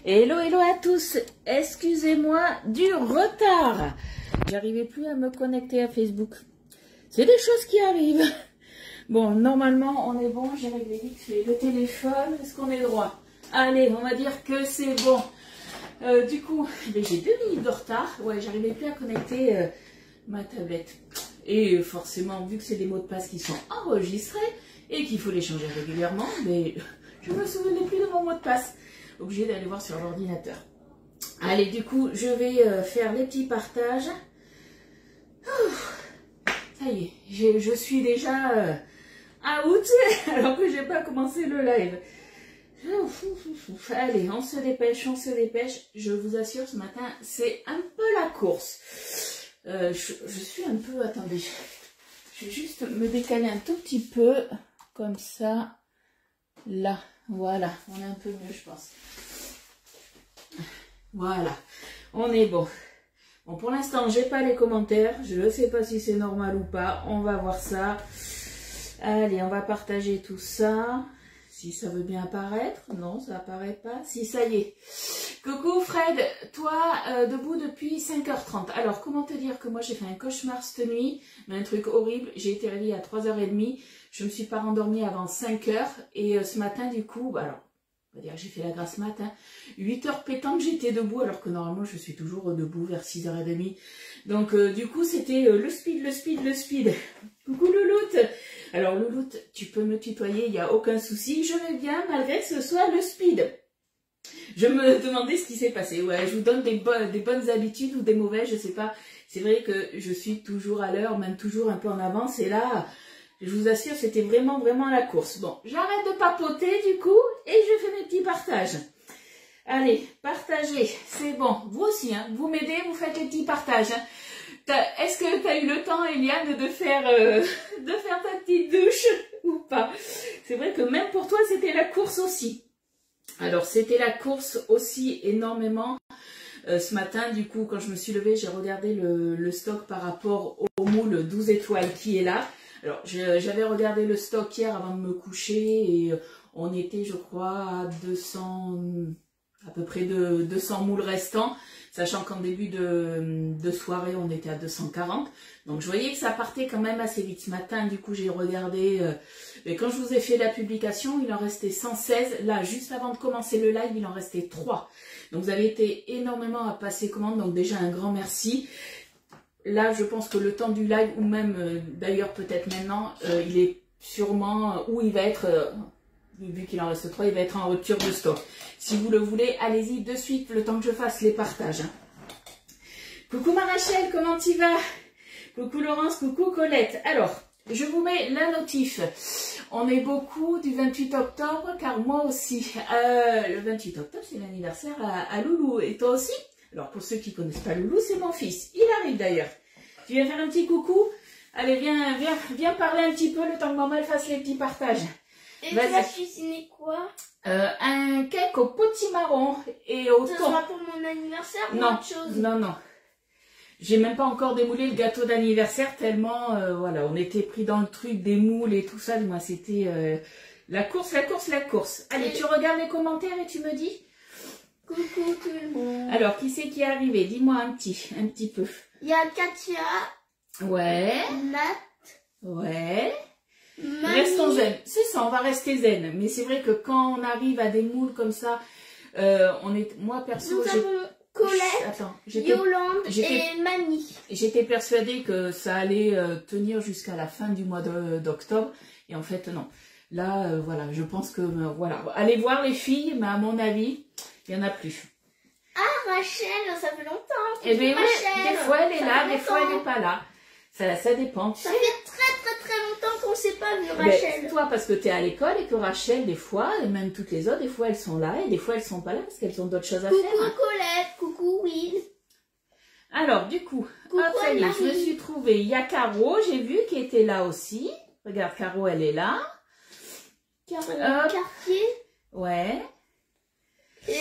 Hello, hello à tous. Excusez-moi du retard. J'arrivais plus à me connecter à Facebook. C'est des choses qui arrivent. Bon, normalement, on est bon. J'ai réglé vite fait le téléphone. Est-ce qu'on est droit? Allez, on va dire que c'est bon. Du coup, j'ai 2 minutes de retard. Ouais, j'arrivais plus à connecter ma tablette. Et forcément, vu que c'est des mots de passe qui sont enregistrés et qu'il faut les changer régulièrement, mais je me souvenais plus de mon mot de passe. Obligé d'aller voir sur l'ordinateur. Allez, du coup, je vais faire les petits partages. Ça y est, je suis déjà out alors que j'ai pas commencé le live. Allez, on se dépêche, on se dépêche. Je vous assure, ce matin, c'est un peu la course. Je suis un peu... Attendez, je vais juste me décaler un tout petit peu, comme ça. Là, voilà, on est un peu mieux, je pense. Voilà, on est bon. Bon, pour l'instant, j'ai pas les commentaires. Je ne sais pas si c'est normal ou pas. On va voir ça. Allez, on va partager tout ça. Si ça veut bien apparaître. Non, ça apparaît pas. Si, ça y est. Coucou Fred, toi, debout depuis 5h30. Alors, comment te dire que moi, j'ai fait un cauchemar cette nuit. Mais un truc horrible. J'ai été réveillée à 3h30. Je me suis pas rendormie avant 5h. Et ce matin, du coup, alors, on va dire que j'ai fait la grasse mat, hein. 8h pétantes, j'étais debout, alors que normalement, je suis toujours debout vers 6h30. Donc, du coup, c'était le speed. Coucou Louloute. Alors, Louloute, tu peux me tutoyer, il n'y a aucun souci. Je vais bien, malgré que ce soit le speed. Je me demandais ce qui s'est passé. Ouais, je vous donne des bonnes habitudes ou des mauvaises, je sais pas. C'est vrai que je suis toujours à l'heure, même toujours un peu en avance. Et là, je vous assure, c'était vraiment la course. Bon, j'arrête de papoter du coup et je fais mes petits partages. Allez, partagez, c'est bon. Vous aussi, hein, vous m'aidez, vous faites les petits partages. Hein. Est-ce que tu as eu le temps, Eliane, de faire ta petite douche ou pas? C'est vrai que même pour toi, c'était la course aussi. Alors, c'était la course aussi énormément. Ce matin, du coup, quand je me suis levée, j'ai regardé le stock par rapport au moule 12 étoiles qui est là. Alors, j'avais regardé le stock hier avant de me coucher et on était, je crois, à 200, à peu près de 200 moules restants, sachant qu'en début de soirée, on était à 240. Donc, je voyais que ça partait quand même assez vite. Ce matin, du coup, j'ai regardé, et quand je vous ai fait la publication, il en restait 116. Là, juste avant de commencer le live, il en restait 3. Donc, vous avez été énormément à passer commande. Donc, déjà, un grand merci. Là, je pense que le temps du live, ou même d'ailleurs peut-être maintenant, il est sûrement, ou il va être, vu qu'il en reste 3, il va être en rupture de stock. Si vous le voulez, allez-y de suite, le temps que je fasse les partages. Hein. Coucou Marachel, comment tu vas? Coucou Laurence, coucou Colette. Alors, je vous mets la notif. On est beaucoup du 28 octobre, car moi aussi. Le 28 octobre, c'est l'anniversaire à Loulou. Et toi aussi? Alors, pour ceux qui ne connaissent pas Loulou, c'est mon fils. Il arrive d'ailleurs. Tu viens faire un petit coucou? Allez, viens parler un petit peu le temps que maman fasse les petits partages. Et tu vas cuisiner quoi? Un cake au potimarron et au thon. Ça sera pour mon anniversaire ou Non, autre chose? non. J'ai même pas encore démoulé le gâteau d'anniversaire tellement, voilà, on était pris dans le truc des moules et tout ça. Moi, c'était la course. Allez, tu regardes les commentaires et tu me dis? Coucou tout le monde. Alors, qui c'est qui est arrivé? Dis-moi un petit peu. Il y a Katia. Ouais. Nat. Ouais. Mamie. Restons zen. C'est ça, on va rester zen. Mais c'est vrai que quand on arrive à des moules comme ça, moi perso, nous avons Colette, Yolande et Mamie. J'étais persuadée que ça allait tenir jusqu'à la fin du mois d'octobre. Et en fait, non. Là, voilà, je pense que, voilà. Allez voir les filles, mais à mon avis, il n'y en a plus. Ah, Rachel, ça fait longtemps. Eh bien, ouais, des fois elle est là, des fois elle n'est pas là. Ça dépend. Ça fait très longtemps qu'on ne s'est pas vu, Rachel. Ben, toi, parce que tu es à l'école et que Rachel, des fois, et même toutes les autres, des fois elles sont là et des fois elles sont pas là parce qu'elles ont d'autres choses à faire. Coucou Colette, coucou Will. Alors, du coup, coucou hop, ça y est, je me suis trouvée. Il y a Caro, j'ai vu, qui était là aussi. Regarde, Caro, elle est là. Quartier. Ouais. Et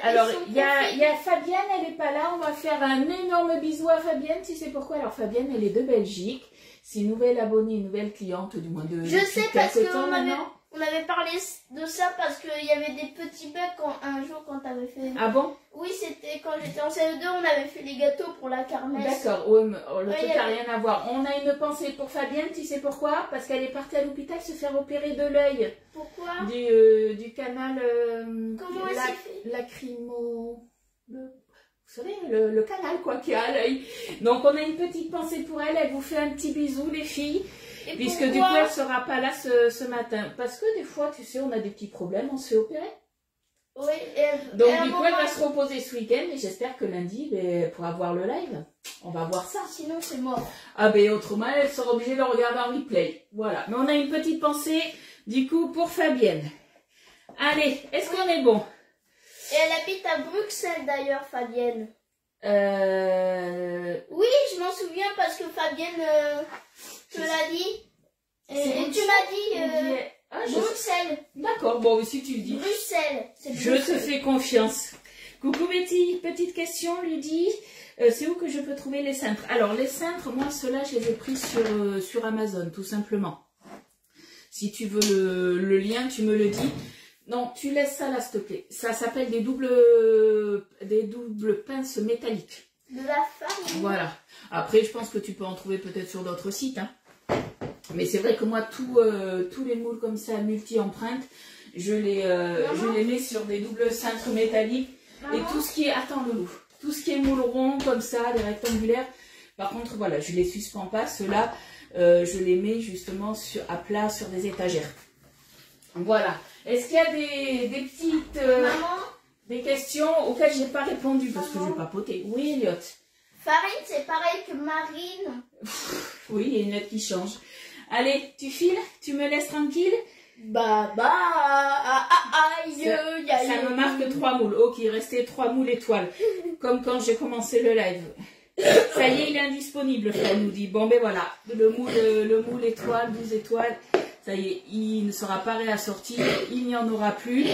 alors, il y a Fabienne, elle n'est pas là. On va faire un énorme bisou à Fabienne. Tu sais pourquoi? Alors, Fabienne, elle est de Belgique. C'est une nouvelle abonnée, une nouvelle cliente, du moins de. Je sais parce qu'on maintenant. On avait parlé de ça parce qu'il y avait des petits bugs un jour quand tu avais fait Ah bon? Oui, c'était quand j'étais en CE2, on avait fait les gâteaux pour la kermesse. D'accord, ouais, le truc n'a rien à voir. On a une pensée pour Fabienne, tu sais pourquoi? Parce qu'elle est partie à l'hôpital se faire opérer de l'œil. Pourquoi? Du canal Comment elle s'est fait? lacrymo... Vous savez, le canal quoi qu'il y a à l'œil. Donc on a une petite pensée pour elle, elle vous fait un petit bisou les filles. Et puisque du coup elle ne sera pas là ce matin. Parce que des fois, tu sais, on a des petits problèmes, on se fait opérer. Oui, donc du coup elle va se reposer ce week-end et j'espère que lundi elle pourra voir le live. On va voir ça. Sinon c'est mort. Ah ben autrement elle sera obligée de le regarder en replay. Voilà. Mais on a une petite pensée du coup pour Fabienne. Allez, est-ce qu'on est bon? Et elle habite à Bruxelles d'ailleurs, Fabienne. Oui, je m'en souviens parce que Fabienne te l'a dit. Et tu m'as dit Bruxelles. D'accord, bon, si tu le dis. Bruxelles. Je te fais confiance. Coucou Betty, petite question, Ludie. C'est où que je peux trouver les cintres? Alors, les cintres, moi, ceux-là, je les ai pris sur Amazon, tout simplement. Si tu veux le lien, tu me le dis. Non, tu laisses ça là, s'il te plaît. Ça s'appelle des doubles pinces métalliques. De la farine. Voilà. Après, je pense que tu peux en trouver peut-être sur d'autres sites, hein. Mais c'est vrai que moi, tous les moules comme ça, multi-empreintes, je les mets sur des doubles cintres métalliques. Maman. Et tout ce qui est... Attends, Loulou. Tout ce qui est moule rond, comme ça, des rectangulaires. Par contre, voilà, je les suspends pas. Ceux-là, je les mets justement à plat sur des étagères. Voilà. Est-ce qu'il y a des petites... des questions auxquelles je n'ai pas répondu parce que je vais papoter. Oui, Elliot. Farine, c'est pareil que marine. Oui, il y a une lettre qui change. Allez, tu files? Tu me laisses tranquille? Ça me marque 3 moules. Ok, il restait 3 moules étoiles. Comme quand j'ai commencé le live. Ça y est, il est indisponible, Fred nous dit. Bon, ben voilà. Le moule étoile, 12 étoiles. Ça y est, il ne sera pas réassorti. Il n'y en aura plus.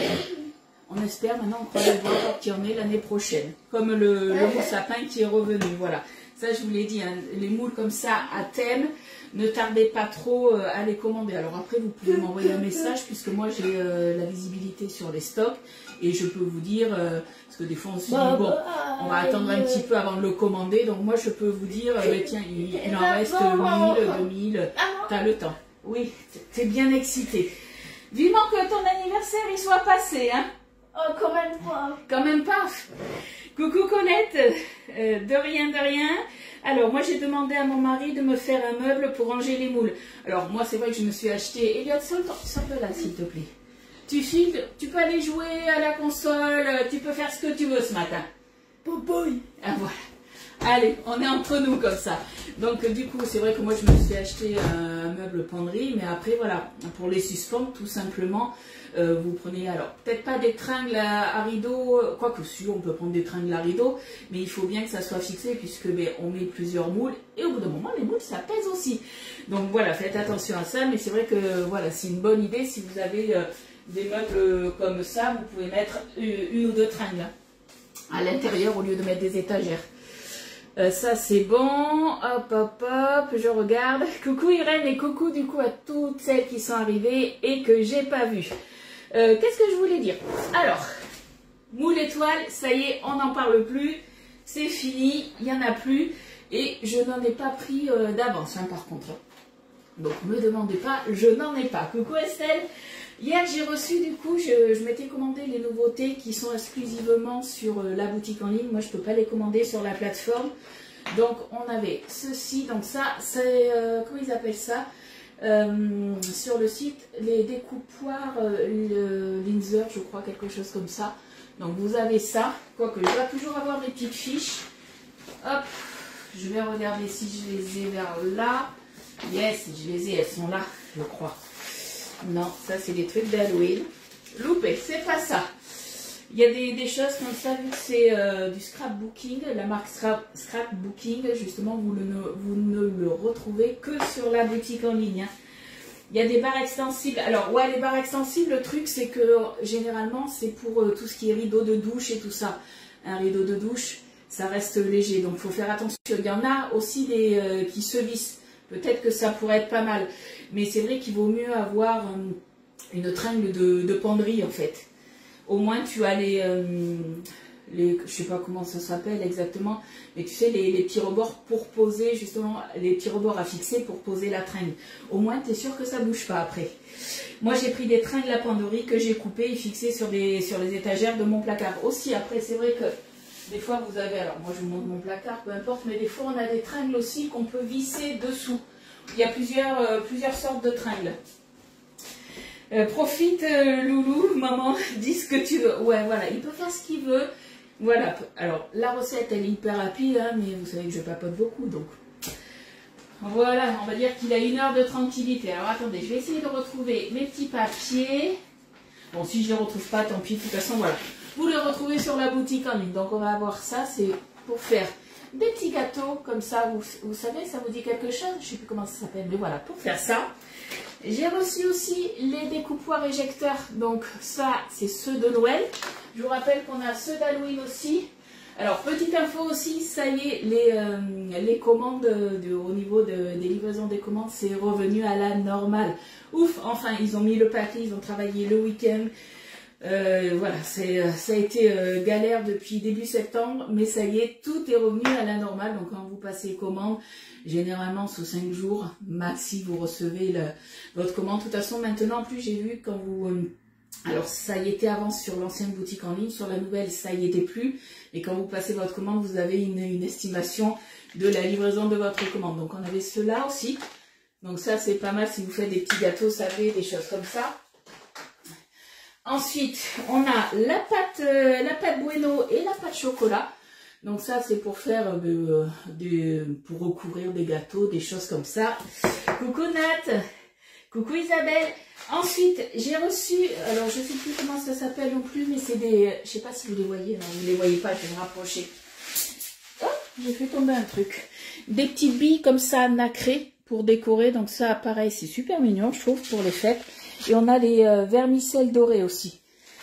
On espère maintenant, on croit le doigt qu'il y en ait l'année prochaine. Comme le moule sapin qui est revenu. Voilà. Ça, je vous l'ai dit, hein, les moules comme ça à thème, ne tardez pas trop à les commander. Alors après, vous pouvez m'envoyer un message puisque moi, j'ai la visibilité sur les stocks. Et je peux vous dire, parce que des fois, on se dit, bon, on va attendre un petit peu avant de le commander. Donc moi, je peux vous dire, tiens, il en reste 1000, 2000, t'as le temps. Oui, t'es bien excité. Vivement que ton anniversaire, il soit passé, hein. Oh, quand même pas. Quand même pas. Coucou Colette, de rien. Alors moi j'ai demandé à mon mari de me faire un meuble pour ranger les moules. Alors moi c'est vrai que je me suis acheté... Elliot, sors là s'il te plaît. Tu files, tu peux aller jouer à la console, tu peux faire ce que tu veux ce matin. Popoy. Ah voilà. Allez, on est entre nous comme ça. Donc du coup, c'est vrai que moi je me suis acheté un meuble penderie, mais après voilà, pour les suspendre tout simplement, vous prenez alors peut-être pas des tringles à rideau, quoique si on peut prendre des tringles à rideau, mais il faut bien que ça soit fixé puisque on met plusieurs moules et au bout d'un moment les moules ça pèse aussi. Donc voilà, faites attention à ça, mais c'est vrai que voilà, c'est une bonne idée si vous avez des meubles comme ça, vous pouvez mettre une ou deux tringles à l'intérieur au lieu de mettre des étagères. Ça c'est bon, hop, je regarde. Coucou Irène et coucou du coup à toutes celles qui sont arrivées et que j'ai pas vues. Qu'est-ce que je voulais dire? Alors, moule étoile, ça y est, on n'en parle plus, c'est fini, il n'y en a plus et je n'en ai pas pris d'avance hein, par contre. Donc me demandez pas, je n'en ai pas. Coucou Estelle. Hier j'ai reçu du coup, je m'étais commandé les nouveautés qui sont exclusivement sur la boutique en ligne. Moi je ne peux pas les commander sur la plateforme. Donc on avait ceci, donc ça c'est, comment ils appellent ça sur le site, les découpoirs Linzer, je crois, quelque chose comme ça. Donc vous avez ça, quoique je dois toujours avoir des petites fiches. Hop, je vais regarder si je les ai vers là. Yes, je les ai, elles sont là, je crois. Non, ça c'est des trucs d'Halloween. Loupé, c'est pas ça. Il y a des choses comme ça, vu que c'est du scrapbooking, la marque scrapbooking, justement, vous ne le retrouvez que sur la boutique en ligne. Hein. Il y a des barres extensibles. Alors, ouais, les barres extensibles, le truc, c'est que généralement, c'est pour tout ce qui est rideau de douche et tout ça. Un rideau de douche, ça reste léger, donc il faut faire attention. Il y en a aussi des qui se vissent. Peut-être que ça pourrait être pas mal. Mais c'est vrai qu'il vaut mieux avoir une tringle de penderie, en fait. Au moins, tu as je sais pas comment ça s'appelle exactement, mais tu sais, les petits rebords pour poser, justement, les petits rebords à fixer pour poser la tringle. Au moins, tu es sûr que ça bouge pas après. Moi, j'ai pris des tringles à penderie que j'ai coupées et fixées sur les étagères de mon placard. Aussi, après, c'est vrai que des fois, vous avez, alors moi, je vous montre mon placard, peu importe, mais des fois, on a des tringles aussi qu'on peut visser dessous. Il y a plusieurs sortes de tringles. Profite, Loulou, maman, dis ce que tu veux. Ouais, voilà, il peut faire ce qu'il veut. Voilà, alors la recette, elle est hyper rapide, hein, mais vous savez que je papote beaucoup, donc voilà, on va dire qu'il a 1 heure de tranquillité. Alors attendez, je vais essayer de retrouver mes petits papiers. Bon, si je ne les retrouve pas, tant pis, de toute façon, voilà. Vous les retrouvez sur la boutique en ligne, donc on va avoir ça, c'est pour faire des petits gâteaux, comme ça, vous savez, ça vous dit quelque chose, je ne sais plus comment ça s'appelle, mais voilà, pour faire ça. J'ai reçu aussi les découpoirs éjecteurs, donc ça, c'est ceux de Noël. Je vous rappelle qu'on a ceux d'Halloween aussi. Alors, petite info aussi, ça y est, les commandes au niveau des livraisons des commandes, c'est revenu à la normale. Ouf, enfin, ils ont mis le paquet, ils ont travaillé le week-end. Voilà, ça a été galère depuis début septembre, mais ça y est, tout est revenu à la normale. Donc, quand vous passez commande, généralement, sous 5 jours, maxi, vous recevez votre commande. De toute façon, maintenant, en plus, j'ai vu quand vous... alors, ça y était avant sur l'ancienne boutique en ligne. Sur la nouvelle, ça y était plus. Et quand vous passez votre commande, vous avez une estimation de la livraison de votre commande. Donc, on avait ceux-là aussi. Donc, ça, c'est pas mal si vous faites des petits gâteaux sablés, des choses comme ça. Ensuite, on a la pâte Bueno et la pâte chocolat. Donc ça, c'est pour faire pour recouvrir des gâteaux, des choses comme ça. Coucou Nat, coucou Isabelle. Ensuite, j'ai reçu, alors je sais plus comment ça s'appelle non plus, mais c'est des, je sais pas si vous les voyez, non, vous les voyez pas, je vais me rapprocher. Oh, j'ai fait tomber un truc. Des petites billes comme ça nacrées pour décorer. Donc ça, pareil, c'est super mignon, je trouve, pour les fêtes. Et on a les vermicelles dorées aussi.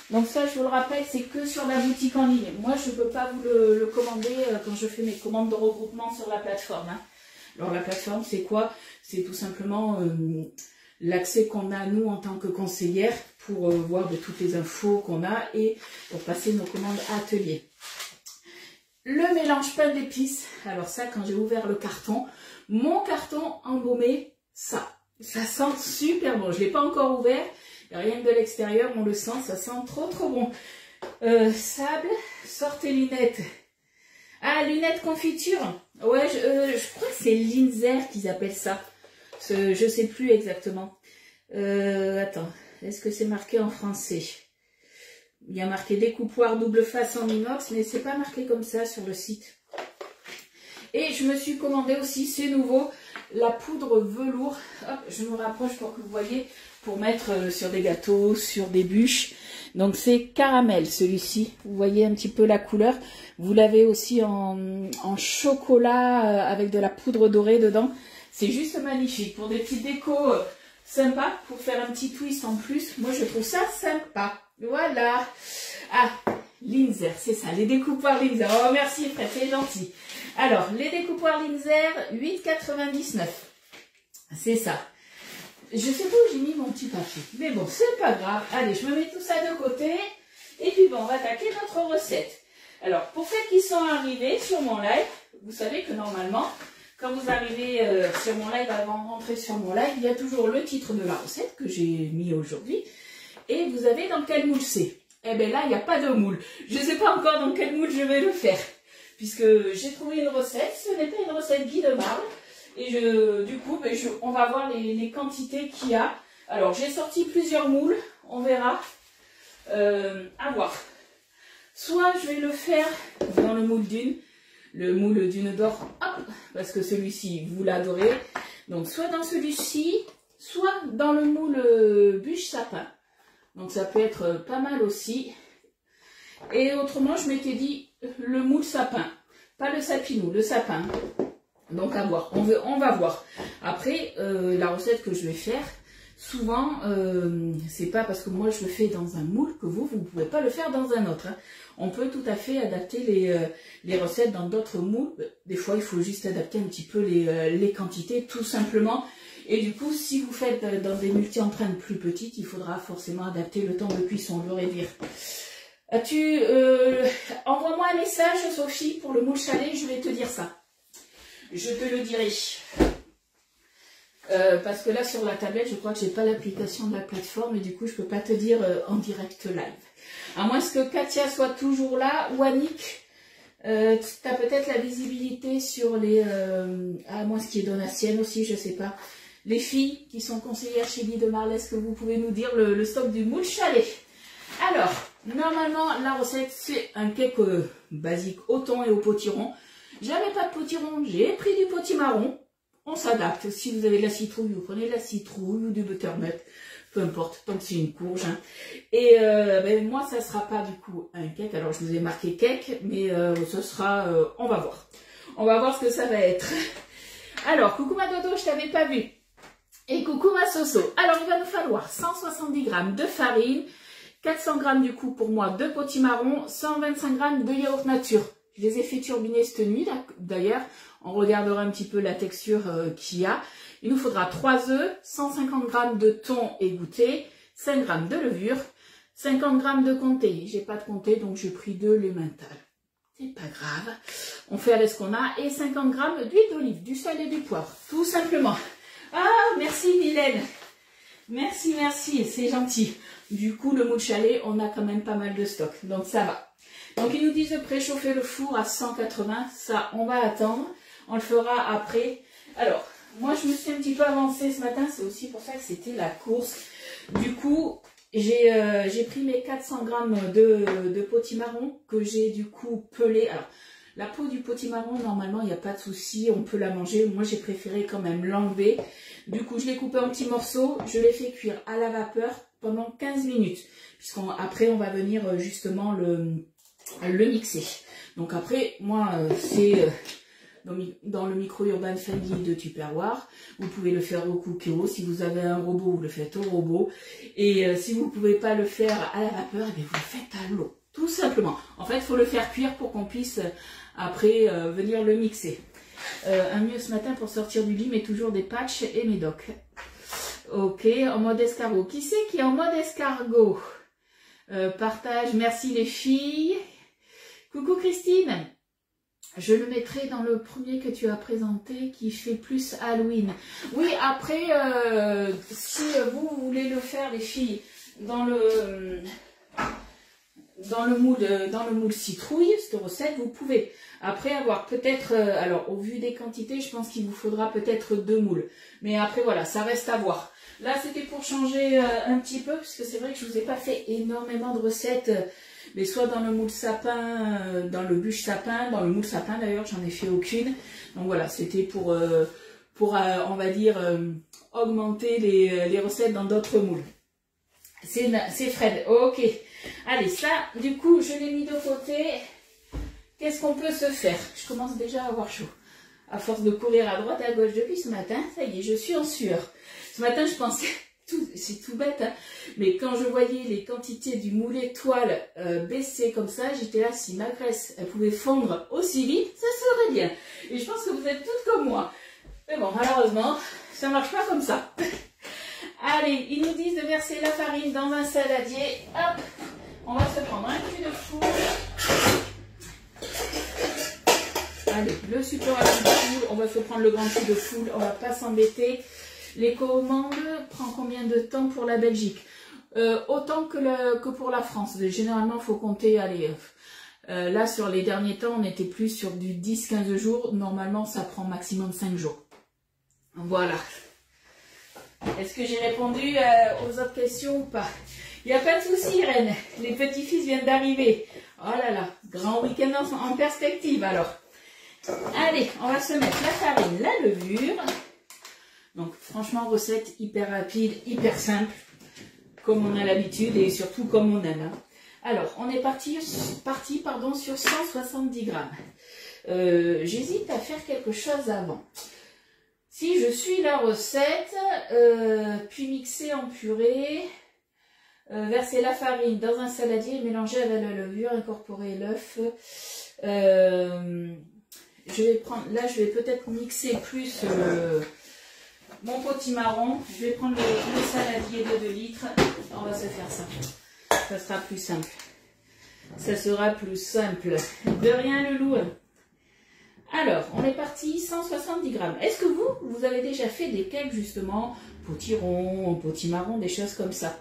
Donc ça, je vous le rappelle, c'est que sur la boutique en ligne. Moi, je ne peux pas vous le commander quand je fais mes commandes de regroupement sur la plateforme. Hein. Alors la plateforme, c'est quoi? C'est tout simplement l'accès qu'on a, nous, en tant que conseillère, pour voir de toutes les infos qu'on a et pour passer nos commandes à atelier. Le mélange pain d'épices. Alors ça, quand j'ai ouvert le carton, mon carton embaumé, ça sent super bon. Je ne l'ai pas encore ouvert. Rien que de l'extérieur, on le sent. Ça sent trop bon. Sable, sortez lunettes. Ah, lunettes confiture. Ouais, je crois que c'est Linzer qu'ils appellent ça. Je ne sais plus exactement. Attends, est-ce que c'est marqué en français? Il y a marqué découpoir double face en inox, mais c'est pas marqué comme ça sur le site. Et je me suis commandé aussi, c'est nouveau, la poudre velours. Hop, je me rapproche pour que vous voyez, pour mettre sur des gâteaux, sur des bûches. Donc c'est caramel celui-ci. Vous voyez un petit peu la couleur. Vous l'avez aussi en chocolat avec de la poudre dorée dedans. C'est juste magnifique. Pour des petites décos sympas, pour faire un petit twist en plus. Moi je trouve ça sympa. Voilà. Ah, Linzer, c'est ça, les découpoirs Linzer. Oh merci frère, c'est gentil. Alors, les découpoirs Linzer, 8,99. C'est ça. Je sais pas où j'ai mis mon petit papier. Mais bon, c'est pas grave. Allez, je me mets tout ça de côté. Et puis bon, on va attaquer notre recette. Alors, pour celles qui sont arrivées sur mon live, vous savez que normalement, quand vous arrivez sur mon live, avant de rentrer sur mon live, il y a toujours le titre de la recette que j'ai mis aujourd'hui. Et vous avez dans quel moule c'est. Eh bien là, il n'y a pas de moule. Je ne sais pas encore dans quel moule je vais le faire. Puisque j'ai trouvé une recette. Ce n'est pas une recette Guy de Marle. Et du coup, on va voir les quantités qu'il y a. Alors, j'ai sorti plusieurs moules. On verra. À voir. Soit je vais le faire dans le moule d'une. Le moule d'une d'or. Hop, parce que celui-ci, vous l'adorez. Donc, soit dans celui-ci, soit dans le moule bûche sapin. Donc ça peut être pas mal aussi. Et autrement, je m'étais dit le moule sapin. Pas le sapinou, le sapin. Donc à voir. On va voir. Après, la recette que je vais faire, souvent, c'est pas parce que moi je le fais dans un moule que vous ne pouvez pas le faire dans un autre. Hein. On peut tout à fait adapter les recettes dans d'autres moules. Des fois, il faut juste adapter un petit peu les quantités, tout simplement. Et du coup, si vous faites dans des multi-empreintes plus petites, il faudra forcément adapter le temps de cuisson, je le réduire. Envoie-moi message, Sophie, pour le moule chalet, je vais te dire ça. Je te le dirai. Parce que là, sur la tablette, je crois que j'ai pas l'application de la plateforme et du coup, je peux pas te dire en direct live. À moins que Katia soit toujours là ou Annick. Tu as peut-être la visibilité sur les... à moins qu'il y ait Donatienne aussi, je sais pas. Les filles qui sont conseillères chez Guy de Marle, est-ce que vous pouvez nous dire le stock du moule chalet? Alors, normalement, la recette, c'est un cake basique au thon et au potiron. J'avais pas de potiron, j'ai pris du potimarron. On s'adapte. Si vous avez de la citrouille, vous prenez de la citrouille ou du butternut. Peu importe, tant que c'est une courge. Hein. Et ben, moi, ça sera pas du coup un cake. Alors, je vous ai marqué cake, mais ce sera... on va voir. On va voir ce que ça va être. Alors, coucou ma dodo, je t'avais pas vu. Et coucou ma soso. Alors, il va nous falloir 170 g de farine, 400 g du coup pour moi de potimarron, 125 g de yaourt nature. Je les ai fait turbiner cette nuit, d'ailleurs. On regardera un petit peu la texture qu'il y a. Il nous faudra 3 œufs, 150 g de thon égoutté, 5 g de levure, 50 g de comté. J'ai pas de comté, donc j'ai pris de l'emmental. C'est pas grave. On fait avec ce qu'on a. Et 50 g d'huile d'olive, du sel et du poivre. Tout simplement. Ah, merci Mylène. Merci, merci. C'est gentil. Du coup, le moule chalet, on a quand même pas mal de stock. Donc ça va. Donc ils nous disent de préchauffer le four à 180. Ça, on va attendre. On le fera après. Alors, moi, je me suis un petit peu avancée ce matin. C'est aussi pour ça que c'était la course. Du coup, j'ai pris mes 400 g de potimarron que j'ai du coup pelé. Alors, la peau du potimarron, normalement, il n'y a pas de souci. On peut la manger. Moi, j'ai préféré quand même l'enlever. Du coup, je l'ai coupé en petits morceaux. Je l'ai fait cuire à la vapeur pendant 15 minutes. Puisqu'après, on va venir justement le mixer. Donc après, moi, c'est... dans le micro-urban friendly de Tupperware. Vous pouvez le faire au cookéo. Si vous avez un robot, vous le faites au robot. Et si vous ne pouvez pas le faire à la vapeur, vous le faites à l'eau. Tout simplement. En fait, il faut le faire cuire pour qu'on puisse après venir le mixer. Un mieux ce matin pour sortir du lit, mais toujours des patchs et médocs. Ok, en mode escargot. Qui c'est qui est en mode escargot? Partage, merci les filles. Coucou Christine. Je le mettrai dans le premier que tu as présenté qui fait plus Halloween. Oui, après, si vous voulez le faire, les filles, dans le moule citrouille, cette recette, vous pouvez. Après avoir peut-être, alors au vu des quantités, je pense qu'il vous faudra peut-être 2 moules. Mais après, voilà, ça reste à voir. Là, c'était pour changer un petit peu, parce que c'est vrai que je ne vous ai pas fait énormément de recettes. Mais soit dans le moule sapin, dans le bûche sapin, dans le moule sapin d'ailleurs, j'en ai fait aucune. Donc voilà, c'était pour on va dire, augmenter les recettes dans d'autres moules. C'est Fred, ok. Allez, ça, du coup, je l'ai mis de côté. Qu'est-ce qu'on peut se faire? Je commence déjà à avoir chaud. À force de courir à droite et à gauche depuis ce matin, ça y est, je suis en sueur. Ce matin, je pensais... C'est tout bête, hein. Mais quand je voyais les quantités du moule étoile baisser comme ça, j'étais là, si ma graisse elle pouvait fondre aussi vite, ça serait bien. Et je pense que vous êtes toutes comme moi. Mais bon, malheureusement, ça marche pas comme ça. Allez, ils nous disent de verser la farine dans un saladier. Hop, on va se prendre un cul de four. Allez, le support à cul de four, on va se prendre le grand cul de four, on va pas s'embêter. Les commandes prennent combien de temps pour la Belgique? Autant que pour la France. Généralement, il faut compter, allez, là, sur les derniers temps, on était plus sur du 10-15 jours. Normalement, ça prend maximum 5 jours. Voilà. Est-ce que j'ai répondu aux autres questions ou pas? Il n'y a pas de souci, Irène. Les petits-fils viennent d'arriver. Oh là là, grand week-end en perspective, alors. Allez, on va se mettre la farine, la levure. Donc franchement, recette hyper rapide, hyper simple, comme on a l'habitude et surtout comme on aime. Alors, on est parti sur 170 grammes. J'hésite à faire quelque chose avant. Si je suis la recette, puis mixer en purée, verser la farine dans un saladier, mélanger avec la levure, incorporer l'œuf. Je vais peut-être mixer plus... mon potimarron, je vais prendre le saladier de 2 litres. On va se faire ça. Ça sera plus simple. Ça sera plus simple. De rien, le loup. Alors, on est parti 170 grammes. Est-ce que vous avez déjà fait des cakes justement, potiron, potimarron, des choses comme ça?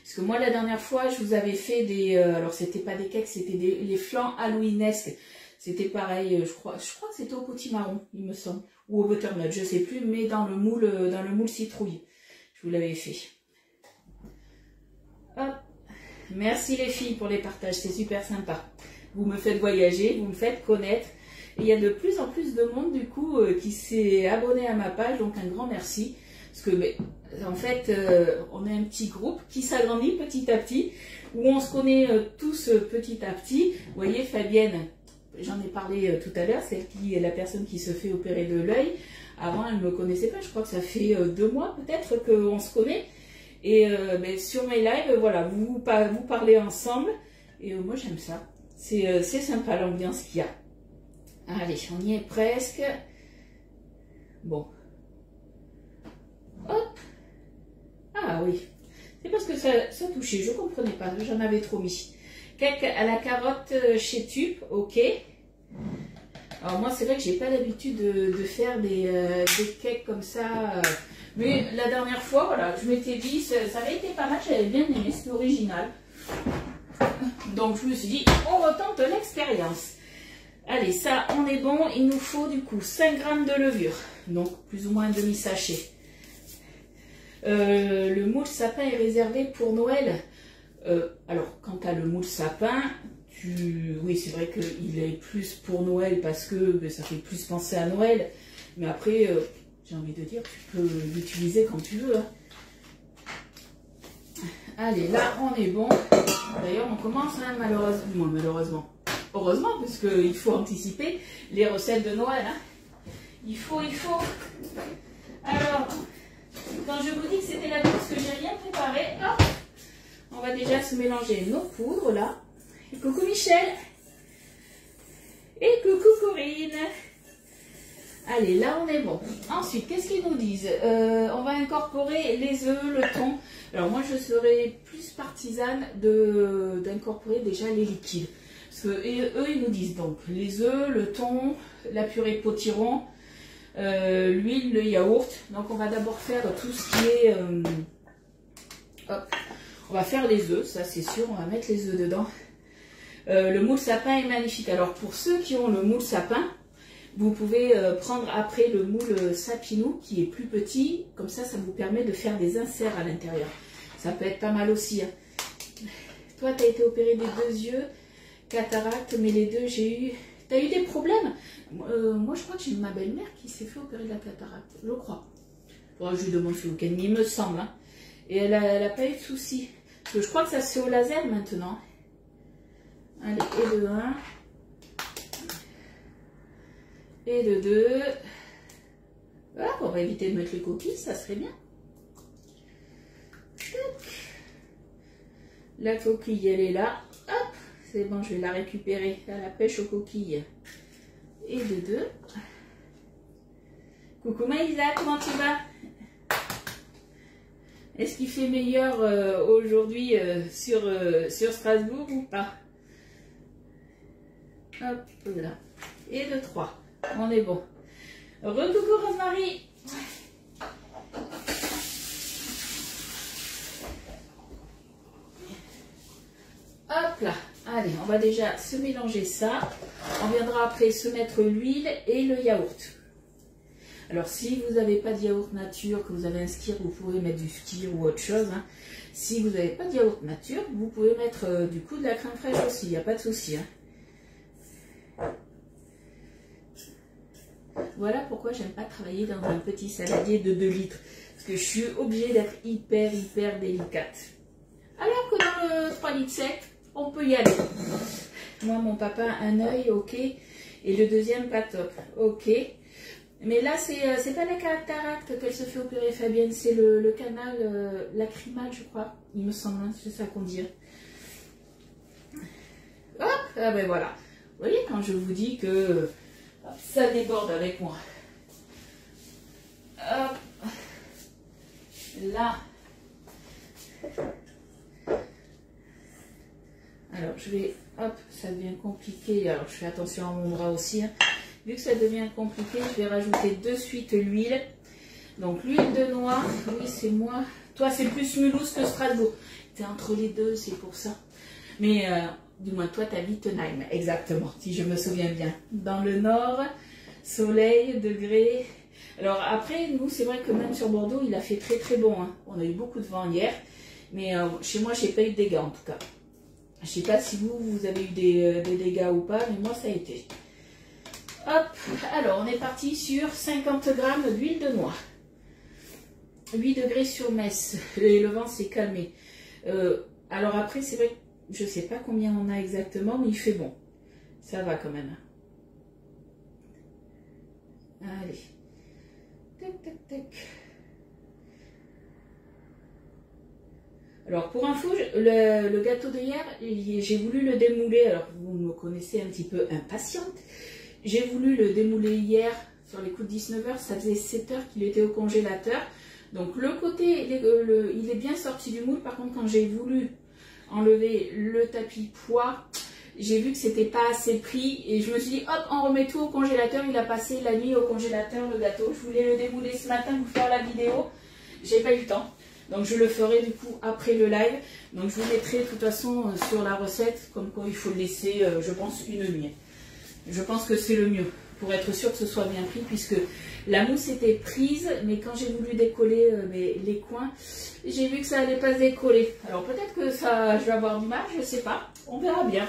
Parce que moi, la dernière fois, je vous avais fait des... alors, c'était pas des cakes, c'était les flans halloweenesques. C'était pareil, je crois que c'était au potimarron, il me semble. Ou au butternut, je sais plus, mais dans le moule citrouille. Je vous l'avais fait. Hop. Merci les filles pour les partages, c'est super sympa. Vous me faites voyager, vous me faites connaître. Et il y a de plus en plus de monde du coup qui s'est abonné à ma page, donc un grand merci. Parce que en fait, on est un petit groupe qui s'agrandit petit à petit, où on se connaît tous petit à petit. Vous voyez Fabienne, j'en ai parlé tout à l'heure, celle qui est la personne qui se fait opérer de l'œil. Avant, elle ne me connaissait pas, je crois que ça fait 2 mois peut-être qu'on se connaît. Et sur mes lives, voilà, vous parlez ensemble. Et moi j'aime ça. C'est sympa l'ambiance qu'il y a. Allez, on y est presque. Bon. Hop. Ah oui. C'est parce que ça touchait, je ne comprenais pas, j'en avais trop mis. Cake à la carotte chez Tube, ok. Alors moi c'est vrai que j'ai pas l'habitude de faire des cakes comme ça. Mais la dernière fois, voilà, je m'étais dit, ça avait été pas mal, j'avais bien aimé, c'était original. Donc je me suis dit, on retente l'expérience. Allez, ça, on est bon. Il nous faut du coup 5 grammes de levure. Donc plus ou moins un demi-sachet. Le moule sapin est réservé pour Noël. Alors, quant à le moule sapin, oui, c'est vrai qu'il est plus pour Noël parce que ça fait plus penser à Noël. Mais après, j'ai envie de dire, tu peux l'utiliser quand tu veux. Hein. Allez, là, on est bon. D'ailleurs, on commence, hein, malheureusement. Heureusement, parce qu'il faut anticiper les recettes de Noël. Hein. Il faut. Alors, quand je vous dis que c'était la course, que j'ai rien préparé, hop, on va déjà se mélanger nos poudres, là. Et coucou Michel. Et coucou Corinne. Allez, là on est bon. Ensuite, qu'est-ce qu'ils nous disent? On va incorporer les œufs, le thon. Alors moi, je serais plus partisane d'incorporer déjà les liquides. Parce que eux, ils nous disent donc les œufs, le thon, la purée de potiron, l'huile, le yaourt. Donc on va d'abord faire tout ce qui est... hop. On va faire les œufs, ça c'est sûr, on va mettre les œufs dedans. Le moule sapin est magnifique. Alors pour ceux qui ont le moule sapin, vous pouvez prendre après le moule sapinou qui est plus petit, comme ça, ça vous permet de faire des inserts à l'intérieur. Ça peut être pas mal aussi. Hein. Toi, tu as été opéré des 2 yeux, cataracte, mais les 2, j'ai eu... Tu as eu des problèmes? Moi, je crois que j'ai ma belle-mère qui s'est fait opérer de la cataracte, je crois. Faudra que je lui demande ce week-end, il me semble. Hein. Et elle a pas eu de soucis. Parce que je crois que ça se fait au laser maintenant. Allez, et de 1. Et de 2. Voilà, on va éviter de mettre les coquilles, ça serait bien. La coquille, elle est là. Hop, c'est bon, je vais la récupérer à la pêche aux coquilles. Et de 2. Coucou Maïsa, comment tu vas? Est-ce qu'il fait meilleur aujourd'hui sur Strasbourg ou pas? Hop, là. Et de 3. On est bon. Re-coucou Rosemary. Hop là. Allez, on va déjà se mélanger ça. On viendra après se mettre l'huile et le yaourt. Alors si vous n'avez pas de yaourt nature, que vous avez un skyr, vous pouvez mettre du skyr ou autre chose. Hein. Si vous n'avez pas de yaourt nature, vous pouvez mettre du coup de la crème fraîche aussi, il n'y a pas de souci. Hein. Voilà pourquoi j'aime pas travailler dans un petit saladier de 2 litres. Parce que je suis obligée d'être hyper délicate. Alors que dans le 3 litres sec, on peut y aller. Moi, mon papa, un œil, ok. Et le deuxième, pas top. Ok. Mais là, c'est pas la cataracte qu'elle se fait opérer, Fabienne. C'est le canal lacrymal, je crois. Il me semble, hein, c'est ça qu'on dit. Hop, ah ben voilà. Vous voyez, quand je vous dis que ça déborde avec moi. Hop. Là. Alors je vais, hop, ça devient compliqué. Alors je fais attention à mon bras aussi. Hein. Vu que ça devient compliqué, je vais rajouter de suite l'huile. Donc l'huile de noix, oui c'est moi. Toi c'est plus Mulhouse que Strasbourg. T'es entre les deux, c'est pour ça. Mais du moins toi t'habites Tenheim, exactement, si je me souviens bien. Dans le nord, soleil, degrés. Alors après, nous c'est vrai que même sur Bordeaux, il a fait très très bon. Hein. On a eu beaucoup de vent hier. Mais chez moi, j'ai pas eu de dégâts en tout cas. Je sais pas si vous avez eu des dégâts ou pas, mais moi ça a été. Hop, alors on est parti sur 50 g d'huile de noix. 8 degrés sur Metz. Et le vent s'est calmé. Alors après, c'est vrai que je sais pas combien on a exactement, mais il fait bon. Ça va quand même. Allez. Tac, tac, tac. Alors pour info, le gâteau de hier, j'ai voulu le démouler. Alors vous me connaissez un petit peu impatiente. J'ai voulu le démouler hier sur les coups de 19 h. Ça faisait 7 h qu'il était au congélateur. Donc le côté, il est bien sorti du moule. Par contre, quand j'ai voulu enlever le tapis poids, j'ai vu que c'était pas assez pris. Et je me suis dit, hop, on remet tout au congélateur. Il a passé la nuit au congélateur, le gâteau. Je voulais le démouler ce matin pour faire la vidéo. J'ai pas eu le temps. Donc je le ferai du coup après le live. Donc je vous mettrai de toute façon sur la recette, comme quoi il faut le laisser, je pense, une nuit. Je pense que c'est le mieux, pour être sûr que ce soit bien pris, puisque la mousse était prise, mais quand j'ai voulu décoller les coins, j'ai vu que ça allait pas se décoller. Alors peut-être que ça, je vais avoir du mal, je sais pas, on verra bien.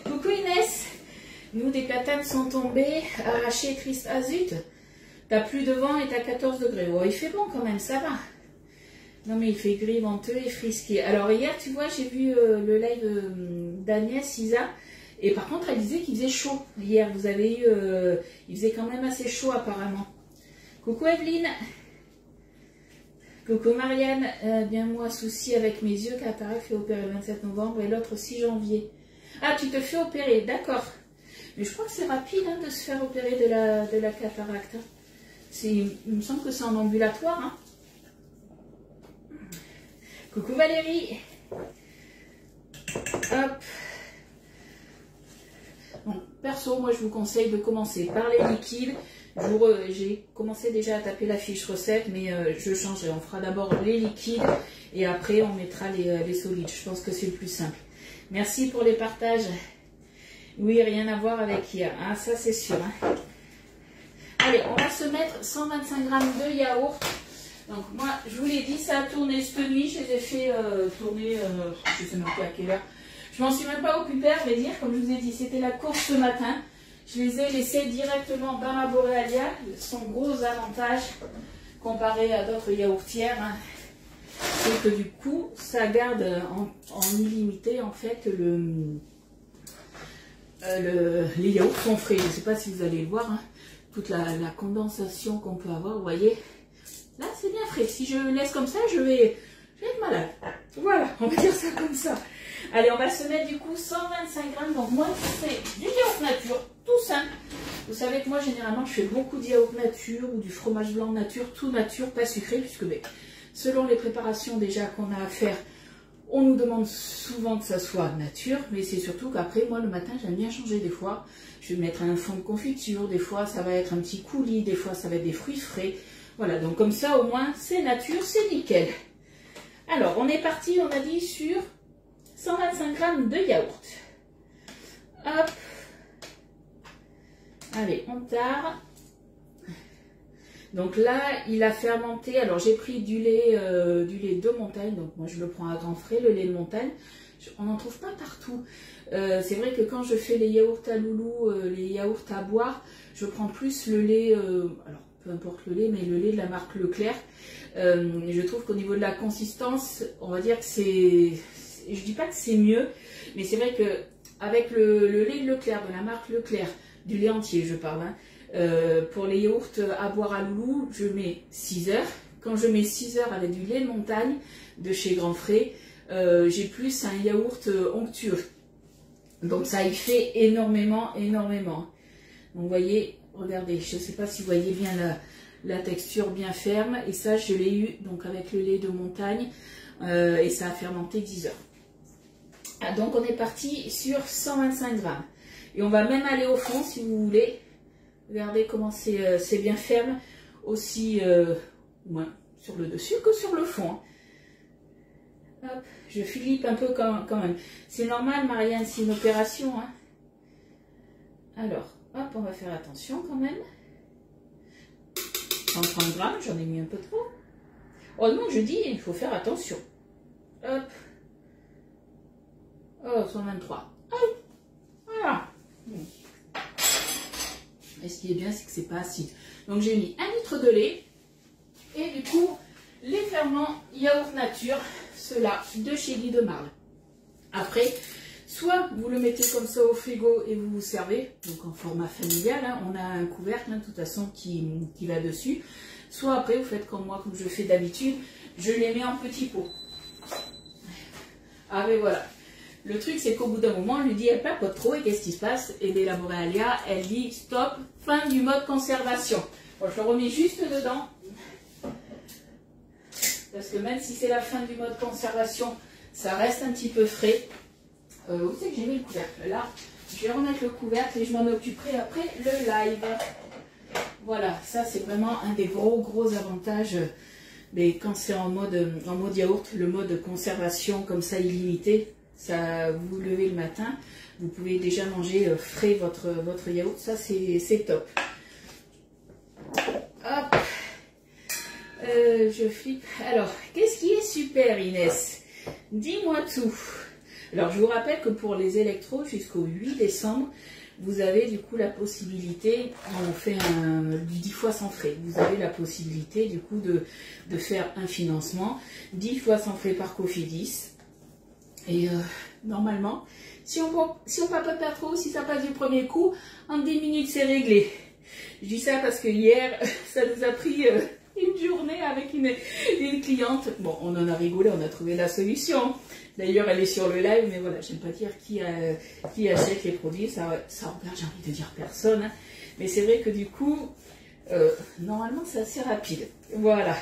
Coucou Inès, nous des platanes sont tombés, arrachés, triste, ah zut. T'as plus de vent et t'as 14 degrés. Oh, il fait bon quand même, ça va. Non mais il fait gris, venteux et frisqué. Alors hier, tu vois, j'ai vu le live d'Agnès, Isa. Et par contre, elle disait qu'il faisait chaud. Hier, vous avez eu... il faisait quand même assez chaud apparemment. Coucou Evelyne. Coucou Marianne. Bien moi, souci avec mes yeux, cataracte fait opérer le 27 novembre et l'autre 6 janvier. Ah, tu te fais opérer, d'accord. Mais je crois que c'est rapide hein, de se faire opérer de la cataracte. Hein. Il me semble que c'est en ambulatoire. Hein. Coucou Valérie. Hop. Bon, perso, moi je vous conseille de commencer par les liquides. J'ai commencé déjà à taper la fiche recette, mais je changerai. On fera d'abord les liquides et après on mettra les solides. Je pense que c'est le plus simple. Merci pour les partages. Oui, rien à voir avec hier. Ah, ça c'est sûr. Hein. Allez, on va se mettre 125 g de yaourt. Donc moi, je vous l'ai dit, ça a tourné cette nuit. Je les ai fait tourner, je ne sais même plus à quelle heure. Je m'en suis même pas occupée, à vrai dire. Comme je vous ai dit, c'était la course ce matin. Je les ai laissés directement dans la Borealia. Son gros avantage, comparé à d'autres yaourtières, hein, c'est que du coup, ça garde en illimité, en fait, les yaourts sont frais. Je ne sais pas si vous allez le voir, hein. Toute la condensation qu'on peut avoir, vous voyez, là c'est bien frais. Si je laisse comme ça, je vais être malade. Voilà, on va dire ça comme ça. Allez, on va se mettre du coup 125 g. Donc moi, c'est du yaourt nature, tout simple. Vous savez que moi, généralement, je fais beaucoup de yaourt nature ou du fromage blanc nature, tout nature, pas sucré, puisque selon les préparations déjà qu'on a à faire, on nous demande souvent que ça soit nature, mais c'est surtout qu'après, moi, le matin, j'aime bien changer des fois. Je vais mettre un fond de confiture, des fois, ça va être un petit coulis, des fois, ça va être des fruits frais. Voilà, donc comme ça, au moins, c'est nature, c'est nickel. Alors, on est parti, on a dit, sur 125 g de yaourt. Hop. Allez, on tare. Donc là, il a fermenté. Alors, j'ai pris du lait de montagne. Donc, moi, je le prends à grands frais, le lait de montagne. On n'en trouve pas partout. C'est vrai que quand je fais les yaourts à loulou, les yaourts à boire, je prends plus le lait, alors peu importe le lait, mais le lait de la marque Leclerc. Je trouve qu'au niveau de la consistance, on va dire que c'est... Je dis pas que c'est mieux, mais c'est vrai que avec le lait de Leclerc, de la marque Leclerc, du lait entier, je parle, hein, pour les yaourts à boire à loulou, je mets 6 heures. Quand je mets 6 heures avec du lait de montagne de chez Grand Frais, j'ai plus un yaourt onctueux. Donc ça y fait énormément, énormément. Donc vous voyez, regardez, je ne sais pas si vous voyez bien la texture bien ferme. Et ça, je l'ai eu donc avec le lait de montagne et ça a fermenté 10 heures. Ah, donc on est parti sur 125 grammes. Et on va même aller au fond si vous voulez. Regardez comment c'est bien ferme. Aussi moins sur le dessus que sur le fond. Hop, je filippe un peu quand même. C'est normal, Marianne, c'est une opération. Hein. Alors, hop, on va faire attention quand même. 130 grammes, j'en ai mis un peu trop. Oh non, je dis, il faut faire attention. Hop. Oh, 123. Hop. Voilà. Et ce qui est bien, c'est que c'est pas acide. Donc j'ai mis 1 litre de lait. Et du coup, les ferments yaourt nature, ceux-là, de chez Guy de Marle. Après, soit vous le mettez comme ça au frigo et vous vous servez, donc en format familial, hein, on a un couvercle hein, de toute façon qui va dessus. Soit après, vous faites comme moi, comme je fais d'habitude, je les mets en petits pots. Ah mais voilà. Le truc, c'est qu'au bout d'un moment, on lui dit, elle papote trop, et qu'est-ce qui se passe? Et bien la Boréalia, elle dit, stop, fin du mode conservation. Bon, je le remets juste dedans. Parce que même si c'est la fin du mode conservation, ça reste un petit peu frais. Où c'est que j'ai mis le couvercle? Là, je vais remettre le couvercle et je m'en occuperai après le live. Voilà, ça c'est vraiment un des gros avantages. Mais quand c'est en mode yaourt, le mode conservation comme ça illimité, ça vous vous levez le matin, vous pouvez déjà manger frais votre yaourt, ça c'est top. Hop. Je flippe. Alors, qu'est-ce qui est super, Inès? Dis-moi tout. Alors, je vous rappelle que pour les électros, jusqu'au 8 décembre, vous avez du coup la possibilité, on fait du 10 fois sans frais. Vous avez la possibilité du coup de faire un financement 10 fois sans frais par Cofidis. Et normalement, si on papote pas trop, si ça passe du premier coup, en 10 minutes c'est réglé. Je dis ça parce que hier, ça nous a pris une journée avec une cliente. Bon, on en a rigolé, on a trouvé la solution. D'ailleurs, elle est sur le live, mais voilà, j'aime pas dire qui achète les produits. Ça regarde, j'ai envie de dire personne. Hein. Mais c'est vrai que du coup, normalement, c'est assez rapide. Voilà.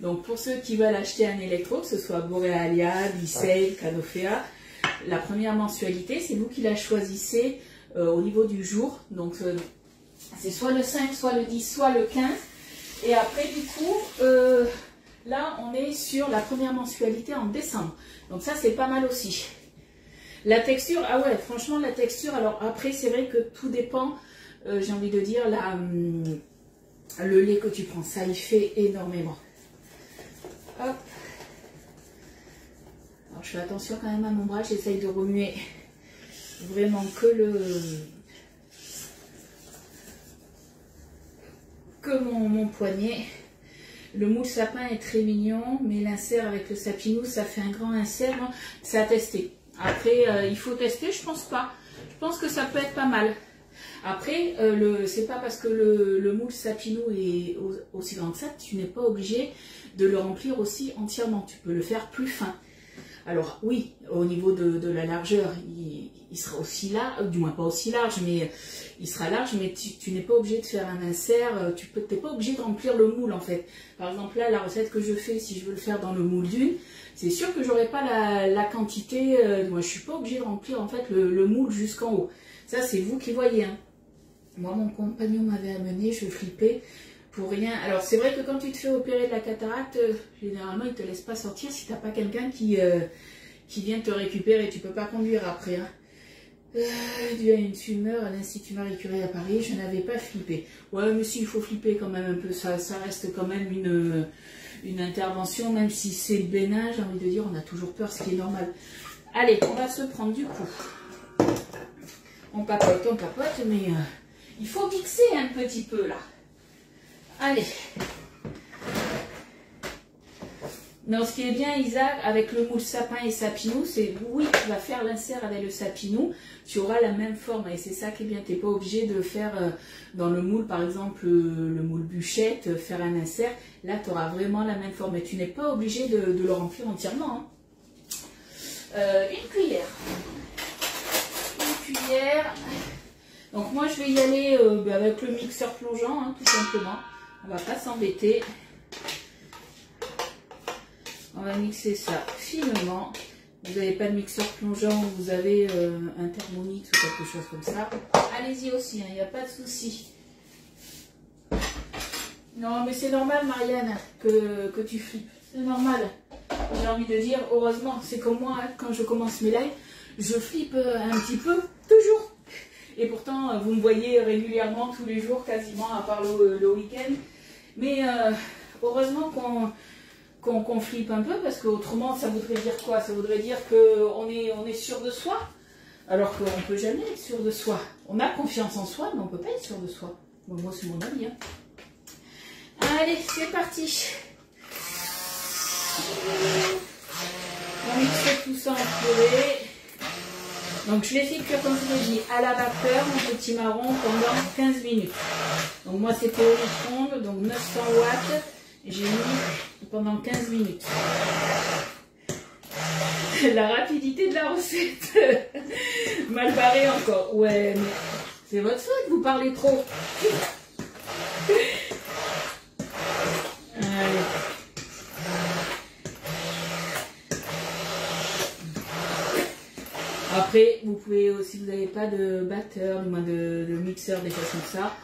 Donc, pour ceux qui veulent acheter un électro, que ce soit Boréalia, Bicel, Canofea, la première mensualité, c'est vous qui la choisissez au niveau du jour. Donc, c'est soit le 5, soit le 10, soit le 15. Et après, du coup, là, on est sur la première mensualité en décembre. Donc ça, c'est pas mal aussi. La texture, ah ouais, franchement, la texture, alors après, c'est vrai que tout dépend, j'ai envie de dire, le lait que tu prends. Ça y fait énormément. Hop. Alors, je fais attention quand même à mon bras, j'essaye de remuer vraiment que mon poignet. Le moule sapin est très mignon, mais l'insert avec le sapinou, ça fait un grand insert. C'est à tester. Après, il faut tester, je pense pas. Je pense que ça peut être pas mal. Après, c'est pas parce que le moule sapinou est aussi grand que ça, tu n'es pas obligé de le remplir aussi entièrement. Tu peux le faire plus fin. Alors oui, au niveau de la largeur, il sera aussi large, du moins pas aussi large, mais il sera large, mais tu n'es pas obligé de faire un insert, tu n'es pas obligé de remplir le moule en fait. Par exemple là, la recette que je fais, si je veux le faire dans le moule d'une, c'est sûr que j'aurai pas la quantité, moi je suis pas obligée de remplir en fait le moule jusqu'en haut. Ça c'est vous qui voyez. Hein. Moi mon compagnon m'avait amené, je flippais pour rien. Alors c'est vrai que quand tu te fais opérer de la cataracte, généralement ils ne te laissent pas sortir si tu n'as pas quelqu'un qui vient te récupérer. Tu peux pas conduire après. Hein. Dû à une tumeur à l'Institut Marie Curie à Paris, je n'avais pas flippé. Ouais, mais si, il faut flipper quand même un peu. Ça reste quand même une intervention, même si c'est bénin, j'ai envie de dire, on a toujours peur, ce qui est normal. Allez, on va se prendre du coup. On papote, mais il faut mixer un petit peu là. Allez. Non, ce qui est bien, Isaac, avec le moule sapin et sapinou, c'est oui, tu vas faire l'insert avec le sapinou, tu auras la même forme. Et c'est ça qui est bien. Tu n'es pas obligé de faire dans le moule, par exemple, le moule bûchette, faire un insert. Là, tu auras vraiment la même forme. Et tu n'es pas obligé de le remplir entièrement. Hein. Une cuillère. Une cuillère. Donc moi, je vais y aller avec le mixeur plongeant, hein, tout simplement. On va pas s'embêter. On va mixer ça finement. vous n'avez pas de mixeur plongeant, vous avez un Thermomix ou quelque chose comme ça, allez-y aussi, il n'y a pas de souci. Non, mais c'est normal, Marianne, que tu flippes. C'est normal. J'ai envie de dire, heureusement, c'est comme moi, hein, quand je commence mes lives, je flippe un petit peu, toujours. Et pourtant, vous me voyez régulièrement, tous les jours, quasiment, à part le week-end. Mais heureusement qu'on flippe un peu, parce qu'autrement, ça voudrait dire quoi? Ça voudrait dire qu'on est sûr de soi, alors qu'on ne peut jamais être sûr de soi. On a confiance en soi, mais on ne peut pas être sûr de soi. Bon, moi, c'est mon avis. Hein. Allez, c'est parti. On mixe tout ça en purée. Donc je l'ai fait cuire, comme je vous l'ai dit, à la vapeur, mon petit marron, pendant 15 minutes. Donc moi c'était au micro-ondes, donc 900 watts. J'ai mis pendant 15 minutes. La rapidité de la recette. Mal barré encore. Ouais, mais c'est votre faute, vous parlez trop. Allez. Après, vous pouvez aussi, vous n'avez pas de batteur, du moins de mixeur, des choses comme ça.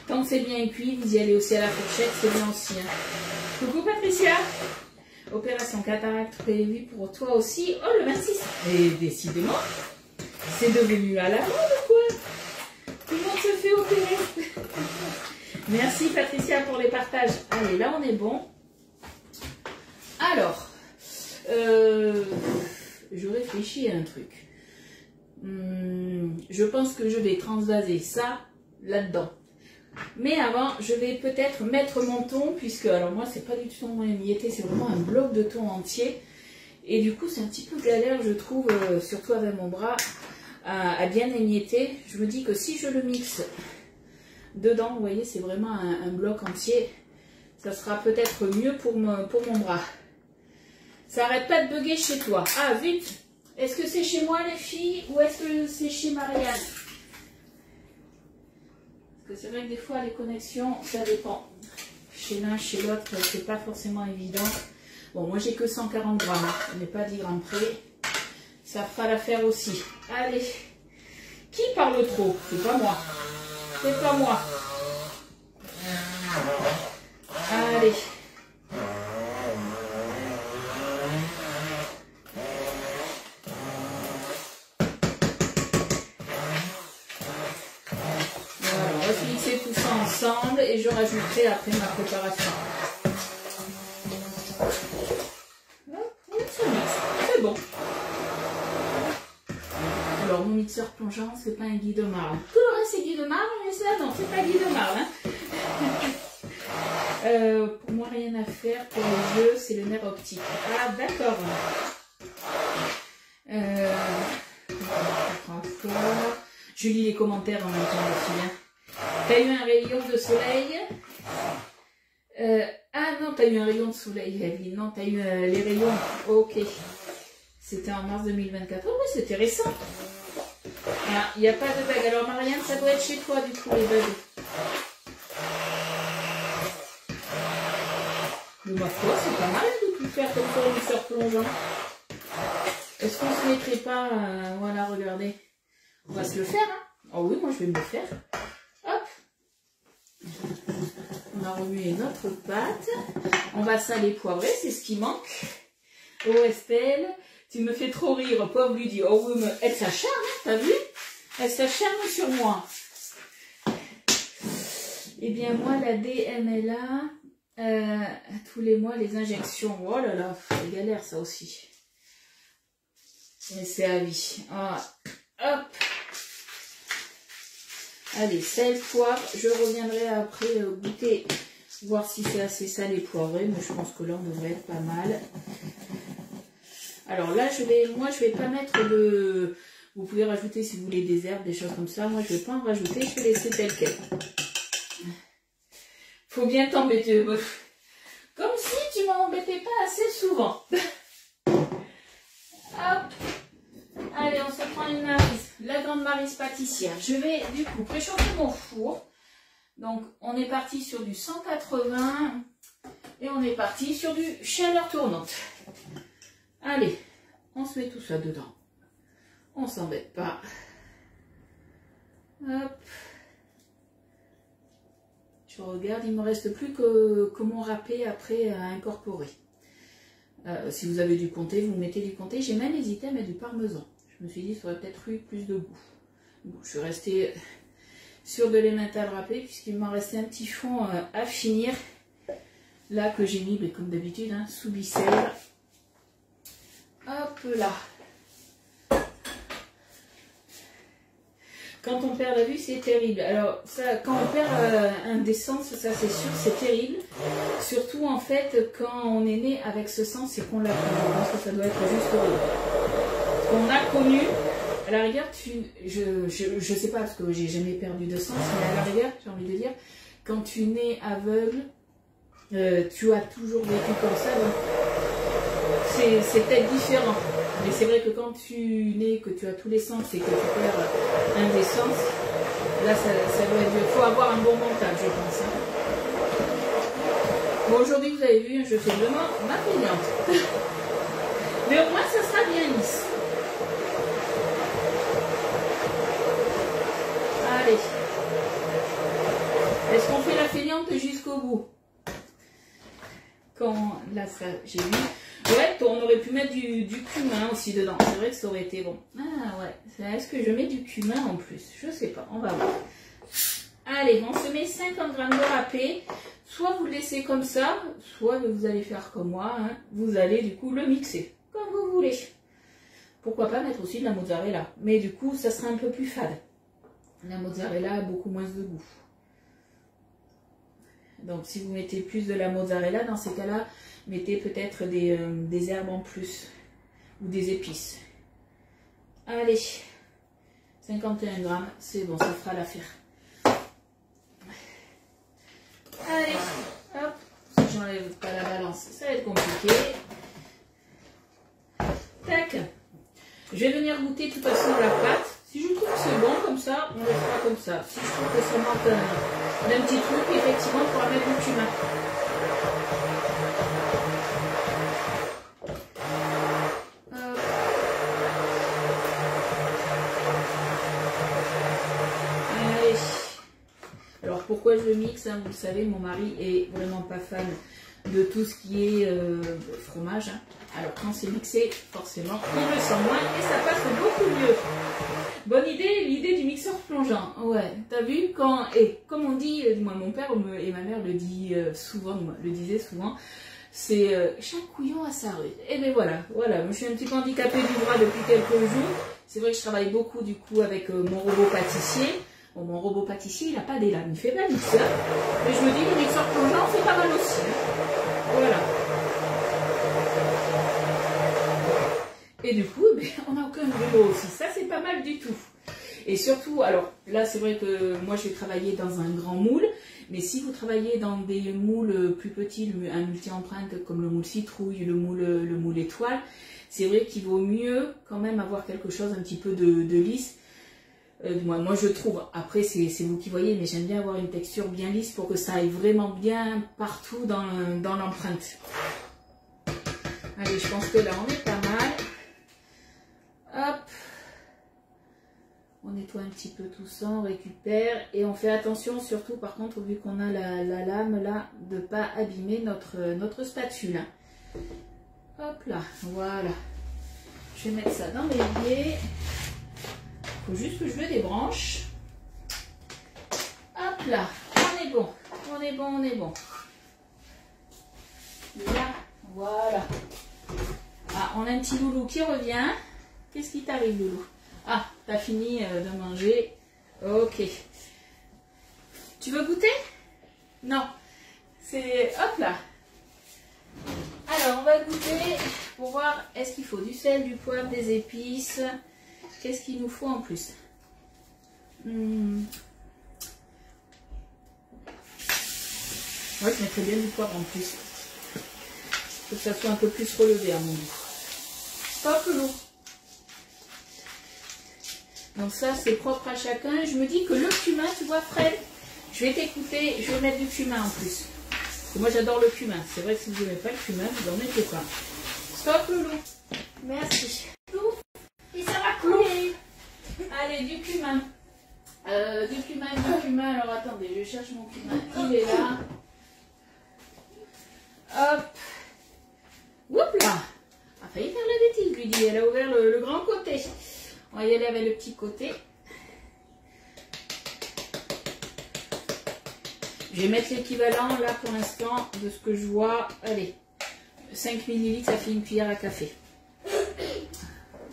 Tant que c'est bien cuit, vous y allez aussi à la fourchette, c'est bien aussi. Hein. Coucou Patricia. Opération cataracte prévue pour toi aussi. Oh, le 26. Et décidément, c'est devenu à la mode quoi. Tout le monde se fait opérer. Merci Patricia pour les partages. Allez, là on est bon. Alors, je réfléchis à un truc. Je pense que je vais transvaser ça là-dedans. Mais avant, je vais peut-être mettre mon thon, puisque, alors moi, c'est pas du tout mon émietté, c'est vraiment un bloc de thon entier. Et du coup, c'est un petit peu galère, je trouve, surtout avec mon bras, à bien émietter. Je me dis que si je le mixe dedans, vous voyez, c'est vraiment un bloc entier, ça sera peut-être mieux pour mon bras. Ça arrête pas de bugger chez toi. Ah, vite! Est-ce que c'est chez moi les filles ou est-ce que c'est chez Marianne? Parce que c'est vrai que des fois les connexions, ça dépend. Chez l'un, chez l'autre, c'est pas forcément évident. Bon, moi j'ai que 140 grammes, on n'est pas 10 grammes près. Ça fera l'affaire aussi. Allez. Qui parle trop? C'est pas moi. C'est pas moi. Allez. Ensemble et je rajouterai après ma préparation. C'est bon. Alors mon mixeur plongeant, c'est pas un Guy de Marle. Tout le reste c'est Guy de Marle, mais ça non, c'est pas Guy de Marle. Hein. Pour moi rien à faire pour les yeux, c'est le nerf optique. Ah d'accord. Je lis les commentaires en même temps aussi. Hein. T'as eu un rayon de soleil. Ah non, t'as eu un rayon de soleil, Evelyne. Non, t'as eu les rayons. Ok. C'était en mars 2024. Oh oui, c'était récent. Ah, il n'y a pas de bug. Alors Marianne, ça doit être chez toi du coup les bugs. Mais ma foi, c'est pas mal de tout faire comme ça, le mixeur plongeant. Est-ce qu'on se mettrait pas... voilà, regardez. On va se le faire. Hein. Oh oui, moi je vais me le faire. Hop. On a remué notre pâte. On va saler, poivrer, c'est ce qui manque. Oh Estelle, tu me fais trop rire. Pauvre lui dit, oh oui, mais elle s'acharne, hein, t'as vu? Elle s'acharne sur moi. Eh bien moi, la DMLA, tous les mois, les injections. Oh là là, c'est galère ça aussi. Mais c'est à vie. Ah, hop. Allez, sel, poivre. Je reviendrai après goûter, voir si c'est assez salé et poivré. Mais je pense que là, on devrait être pas mal. Alors là, moi, je vais pas mettre de... Vous pouvez rajouter, si vous voulez, des herbes, des choses comme ça. Moi, je vais pas en rajouter. Je vais laisser tel quel. Faut bien t'embêter. Comme si tu m'embêtais pas assez souvent. Hop. Allez, on se prend une Maryse, la grande Maryse pâtissière. Je vais du coup préchauffer mon four. Donc, on est parti sur du 180 et on est parti sur du chaleur tournante. Allez, On se met tout ça dedans. On s'embête pas. Hop. Je regarde, il ne me reste plus que mon râpé après à incorporer. Si vous avez du comté, vous mettez du comté. J'ai même hésité à mettre du parmesan. Je me suis dit, ça aurait peut-être eu plus de goût. Bon, je suis restée sur de l'emmental râpé puisqu'il m'en restait un petit fond à finir. Là que j'ai mis, mais comme d'habitude, hein, sous Bicelle. Hop là. Quand on perd la vue, c'est terrible. Alors, ça, quand on perd un des sens, ça c'est sûr, c'est terrible. Surtout en fait, quand on est né avec ce sens, c'est qu'on l'a connu. Je pense que ça doit être juste horrible. On a connu, à la rigueur, je sais pas parce que j'ai jamais perdu de sens, mais à la rigueur, j'ai envie de dire, quand tu nais aveugle, tu as toujours vécu comme ça, donc c'est peut-être différent. Mais c'est vrai que quand tu nais, que tu as tous les sens et que tu perds un des sens, là ça doit être dur. Il faut avoir un bon mental, je pense. Hein. Bon, aujourd'hui vous avez vu, je fais vraiment ma plaignante. Mais au moins ça sera bien lisse. Allez. Est-ce qu'on fait la feignante jusqu'au bout? Quand, là, ça, j'ai vu. Ouais, on aurait pu mettre du cumin aussi dedans. C'est vrai que ça aurait été bon. Ah ouais. Est-ce que je mets du cumin en plus? Je sais pas. On va voir. Allez, on se met 50 g de râpé. Soit vous le laissez comme ça, soit vous allez faire comme moi. Hein. Vous allez du coup le mixer. Comme vous voulez. Pourquoi pas mettre aussi de la mozzarella. Mais du coup, ça sera un peu plus fade. La mozzarella a beaucoup moins de goût. Donc si vous mettez plus de la mozzarella, dans ces cas-là, mettez peut-être des herbes en plus ou des épices. Allez, 51 g, c'est bon, ça fera l'affaire. Allez, hop, j'enlève pas la balance, ça va être compliqué. Tac, je vais venir goûter de toute façon la pâte. Si je trouve que c'est bon comme ça, on le fera comme ça. Si je trouve que ça manque d'un petit truc, effectivement, on pourra mettre du cumin. Allez. Alors pourquoi je le mixe, hein, vous le savez, mon mari est vraiment pas fan de tout ce qui est fromage. Hein. Alors quand c'est mixé, forcément, on le sent moins et ça passe beaucoup mieux. Bonne idée, l'idée du mixeur plongeant. Ouais, t'as vu quand, et comme on dit, moi mon père et ma mère le disaient souvent, c'est chaque couillon a sa rue. Et bien voilà, moi je suis un petit peu handicapée du bras depuis quelques jours. C'est vrai que je travaille beaucoup du coup avec mon robot pâtissier. Bon, mon robot pâtissier, il n'a pas des lames, il fait pas de mixeur. Mais je me dis, le mixeur plongeant, c'est pas mal aussi. Hein. Voilà. Et du coup, on n'a aucun brûlot aussi. Ça, c'est pas mal du tout. Et surtout, alors là, c'est vrai que moi, je vais travailler dans un grand moule. Mais si vous travaillez dans des moules plus petits, un multi-empreinte comme le moule citrouille, le moule étoile, c'est vrai qu'il vaut mieux quand même avoir quelque chose un petit peu de lisse. Moi, je trouve. Après, c'est vous qui voyez, mais j'aime bien avoir une texture bien lisse pour que ça aille vraiment bien partout dans l'empreinte. Allez, je pense que là, on est pas mal. Hop, on nettoie un petit peu tout ça, on récupère et on fait attention surtout par contre vu qu'on a la lame là de ne pas abîmer notre spatule. Hop là, voilà. Je vais mettre ça dans l'évier. Il faut juste que je le débranche. Hop là, on est bon, on est bon, on est bon. Là, voilà. Ah, on a un petit loulou qui revient. Qu'est-ce qui t'arrive, loulou? Ah, t'as fini de manger. Ok. Tu veux goûter? Non. C'est... Hop là. Alors, on va goûter pour voir est-ce qu'il faut du sel, du poivre, des épices. Qu'est-ce qu'il nous faut en plus? Moi, je mettrais bien du poivre en plus. Pour que ça soit un peu plus relevé à mon goût. Hop, loulou. Donc ça, c'est propre à chacun. Je me dis que le cumin, tu vois, Fred, je vais t'écouter, je vais mettre du cumin en plus. Parce que moi, j'adore le cumin. C'est vrai que si vous n'aimez pas le cumin, vous n'en mettez pas. Stop, loulou. Merci. Et ça va couler. Allez, du cumin. Du cumin. Alors attendez, je cherche mon cumin. Il est là. Hop. Oups là. A failli faire la bêtise, lui dit. Elle a ouvert le grand côté. On va y aller avec le petit côté. Je vais mettre l'équivalent là pour l'instant de ce que je vois. Allez, 5 ml, ça fait une cuillère à café.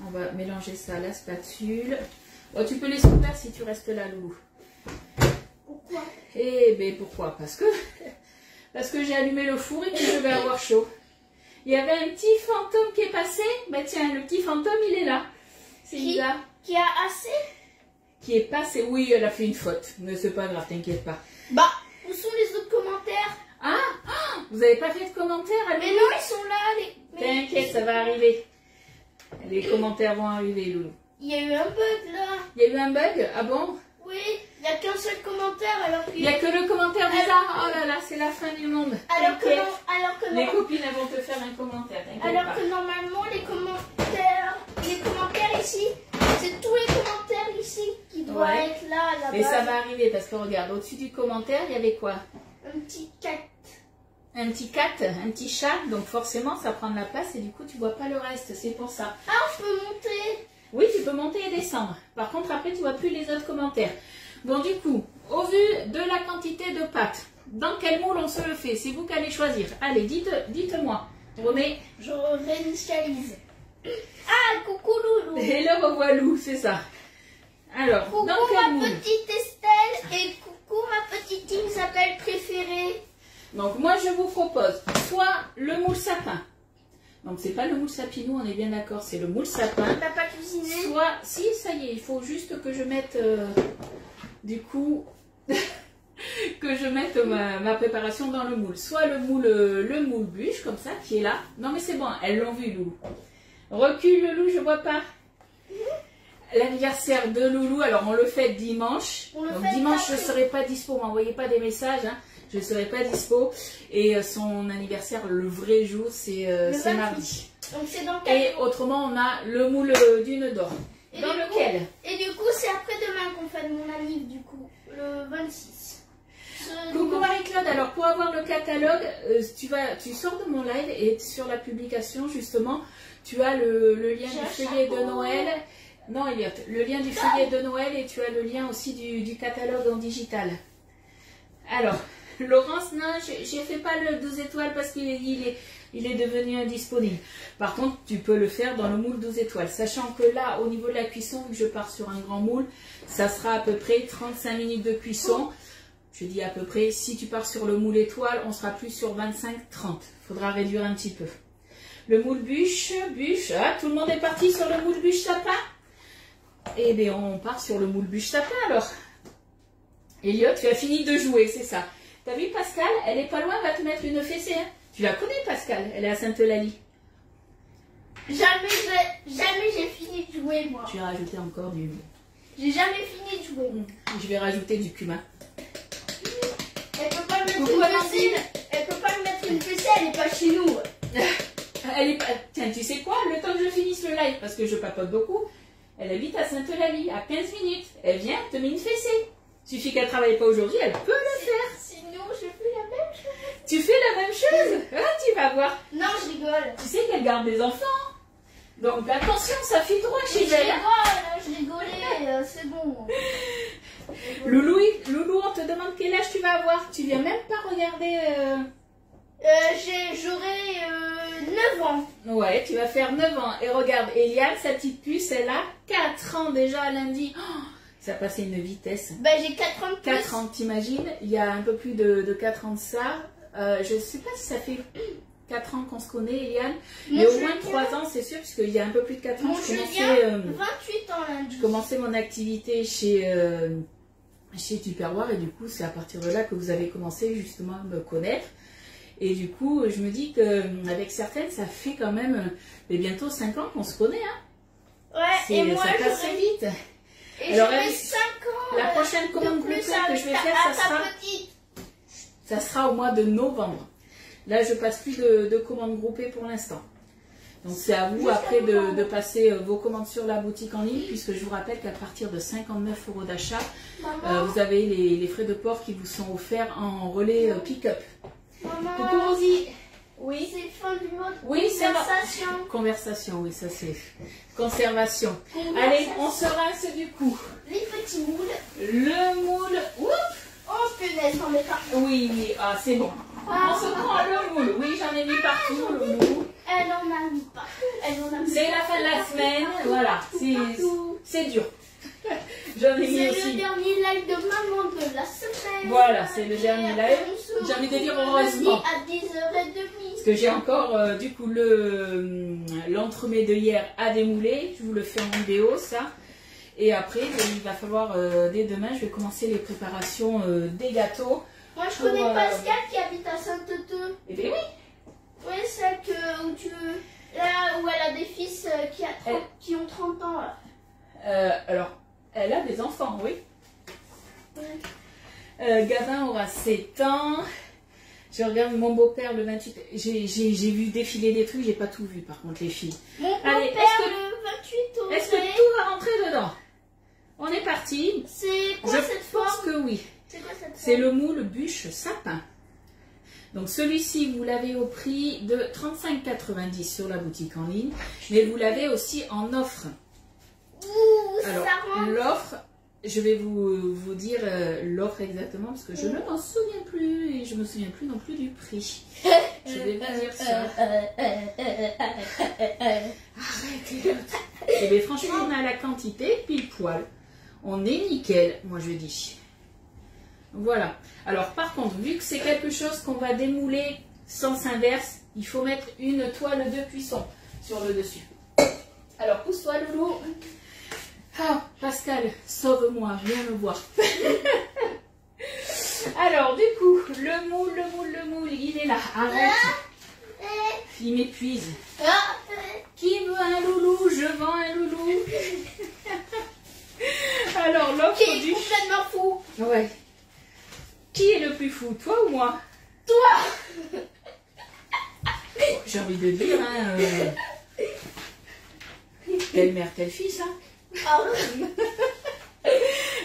On va mélanger ça à la spatule. Oh, tu peux laisser ouvert si tu restes là, Loulou. Pourquoi? Eh bien, pourquoi? Parce que j'ai allumé le four et que je vais avoir chaud. Il y avait un petit fantôme qui est passé. Ben tiens, le petit fantôme, il est là. C'est bizarre. Qui a assez? Qui est passé. Oui, elle a fait une faute. Mais c'est pas grave, t'inquiète pas. Bah, où sont les autres commentaires? Ah, vous n'avez pas fait de commentaires? Mais non, ils sont là. T'inquiète, ça va arriver. Les commentaires vont arriver, Loulou. Il y a eu un bug là. Il y a eu un bug? Ah bon? Oui, il n'y a qu'un seul commentaire alors que... Il n'y a que le commentaire bizarre. Oh là là, c'est la fin du monde. Alors que non, les copines, elles vont te faire un commentaire. Alors que normalement, les commentaires ici, c'est tous les commentaires ici qui doivent être là à la base. Et ça va arriver parce que regarde, au-dessus du commentaire, il y avait quoi? Un petit 4. Un petit 4, un petit chat. Donc forcément, ça prend de la place et du coup, tu vois pas le reste. C'est pour ça. Ah, je peux monter. Oui, tu peux monter et descendre. Par contre, après, tu vois plus les autres commentaires. Bon, du coup, au vu de la quantité de pâtes, dans quel moule on se le fait? C'est vous qui allez choisir. Allez, dites-moi. Remets. Je réinitialise. Ah, coucou Loulou. Et le revoilou, c'est ça. Alors, coucou dans quel moule? ma petite Estelle et coucou ma petite Isabelle préférée. Donc, moi, je vous propose soit le moule sapin. Donc, c'est pas le moule sapinou, on est bien d'accord, c'est le moule sapin. T'as pas cuisiné? Soit, si, ça y est, il faut juste que je mette, du coup, que je mette ma préparation dans le moule. Soit le moule bûche, comme ça, qui est là. Non, mais c'est bon, elles l'ont vu, Loulou. Recule, Loulou, je vois pas. L'anniversaire de Loulou, alors on le fait dimanche. Donc, dimanche, je ne serai pas dispo, m'envoyez pas des messages, hein. Je ne serai pas dispo. Et son anniversaire, le vrai jour, c'est mardi. Donc c'est dans quel... Et autrement, on a le moule d'une d'or. Dans lequel? Et du coup, c'est après-demain qu'on fait mon anniv, du coup. Le 26. Coucou Marie-Claude, alors pour avoir le catalogue, tu sors de mon live et sur la publication, justement, tu as le lien du feuillet de Noël. Non, Elliot, le lien du feuillet de Noël et tu as le lien aussi du catalogue en digital. Alors... Laurence, non, j'ai fait pas le 12 étoiles parce qu'il est devenu indisponible. Par contre, tu peux le faire dans le moule 12 étoiles. Sachant que là, au niveau de la cuisson, vu que je pars sur un grand moule, ça sera à peu près 35 minutes de cuisson. Je dis à peu près, si tu pars sur le moule étoile, on sera plus sur 25-30. Il faudra réduire un petit peu. Le moule bûche, ah, tout le monde est parti sur le moule bûche sapin? Eh bien, on part sur le moule bûche sapin alors. Elliot, tu as fini de jouer, c'est ça. T'as vu Pascal? Elle est pas loin, elle va te mettre une fessée. Hein. Tu la connais Pascal? Elle est à Sainte-Eulalie. Jamais j'ai fini de jouer moi. Tu as rajouté encore du... J'ai jamais fini de jouer. Je vais rajouter du cumin. Elle peut pas me mettre une fessée. Elle peut pas me mettre une fessée, elle est pas chez nous. Elle est pas... Tiens, tu sais quoi? Le temps que je finisse le live, parce que je papote beaucoup, elle habite à Sainte-Eulalie, à 15 minutes. Elle vient, te met une fessée. Suffit qu'elle ne travaille pas aujourd'hui, elle peut le faire. Sinon, je fais la même chose. Tu fais la même chose? Ah, tu vas voir. Non, je rigole. Tu sais qu'elle garde des enfants. Donc attention, ça file droit chez elle. Je rigolais, c'est bon. Loulou, on te demande quel âge tu vas avoir. Tu viens même pas regarder... J'aurai 9 ans. Ouais, tu vas faire 9 ans. Et regarde, Eliane, sa petite puce, elle a 4 ans déjà lundi. Oh, ça a passé une vitesse. Ben, j'ai 4 ans de plus. 4 ans, t'imagines? Il y a un peu plus de 4 ans de ça. Je ne sais pas si ça fait 4 ans qu'on se connaît, Eliane. Mais au moins 3 ans, c'est sûr, puisqu'il y a un peu plus de 4 ans, je commençais, 28 ans lundi. Je commençais mon activité chez Tupperware. Et du coup, c'est à partir de là que vous avez commencé justement à me connaître. Et du coup, je me dis qu'avec certaines, ça fait quand même bientôt 5 ans qu'on se connaît. Hein. Ouais, et moi, ça passe vite. Et alors, j'aurai 5 ans. La prochaine commande groupée que je vais faire, ça sera au mois de novembre. Là, je passe plus de commandes groupées pour l'instant. Donc c'est à vous après de passer vos commandes sur la boutique en ligne, puisque je vous rappelle qu'à partir de 59 € d'achat, vous avez les frais de port qui vous sont offerts en relais pick-up. Coucou Rosie. Oui. C'est fin du mode conversation. Conversation, oui, ça c'est conservation. Allez, on se rince du coup. Les petits moules. Le moule. Oups. Oh punaise, j'en ai pas. Oui, ah, c'est bon. On se prend le moule. Oui, j'en ai mis partout le moule. Elle en a mis partout. C'est la fin de la semaine. Voilà, c'est dur. J'en ai mis aussi. C'est le dernier live de maman de la semaine. Voilà, c'est le dernier live. J'ai envie de dire heureusement. À 10h30. Parce que j'ai encore du coup l'entremets de hier à démouler. Je vous le fais en vidéo ça. Et après, il va falloir, dès demain, je vais commencer les préparations des gâteaux. Moi, je connais Pascal qui habite à Sainte-Teu. Eh bien oui. Oui, celle là où elle a des fils qui ont 30 ans. Là. Alors, elle a des enfants, oui. Gavin aura 7 ans. Je regarde mon beau-père le 28. J'ai vu défiler des trucs, j'ai pas tout vu par contre les filles. Mon beau-père le 28 Est-ce que tout va rentrer dedans? On est parti. C'est quoi cette forme? Je pense que oui. C'est quoi cette forme? C'est le moule bûche sapin. Donc celui-ci, vous l'avez au prix de 35,90 € sur la boutique en ligne. Mais vous l'avez aussi en offre. Alors, l'offre, je vais vous dire l'offre exactement parce que je ne m'en souviens plus et je ne me souviens plus non plus du prix. Je vais vous dire ça. Arrête les autres. Et bien franchement, on a la quantité pile poil. On est nickel, moi je dis. Voilà. Alors par contre, vu que c'est quelque chose qu'on va démouler sens inverse, il faut mettre une toile de cuisson sur le dessus. Alors pousse-toi Loulou. Ah, Pascal, sauve-moi, viens me voir. Alors, du coup, le moule, il est là. Arrête. Il m'épuise. Qui veut un loulou? Je vends un loulou. Alors, l'offre du... complètement fou. Ouais. Qui est le plus fou, toi ou moi? Toi. J'ai envie de dire, hein. Telle mère, telle fils, hein.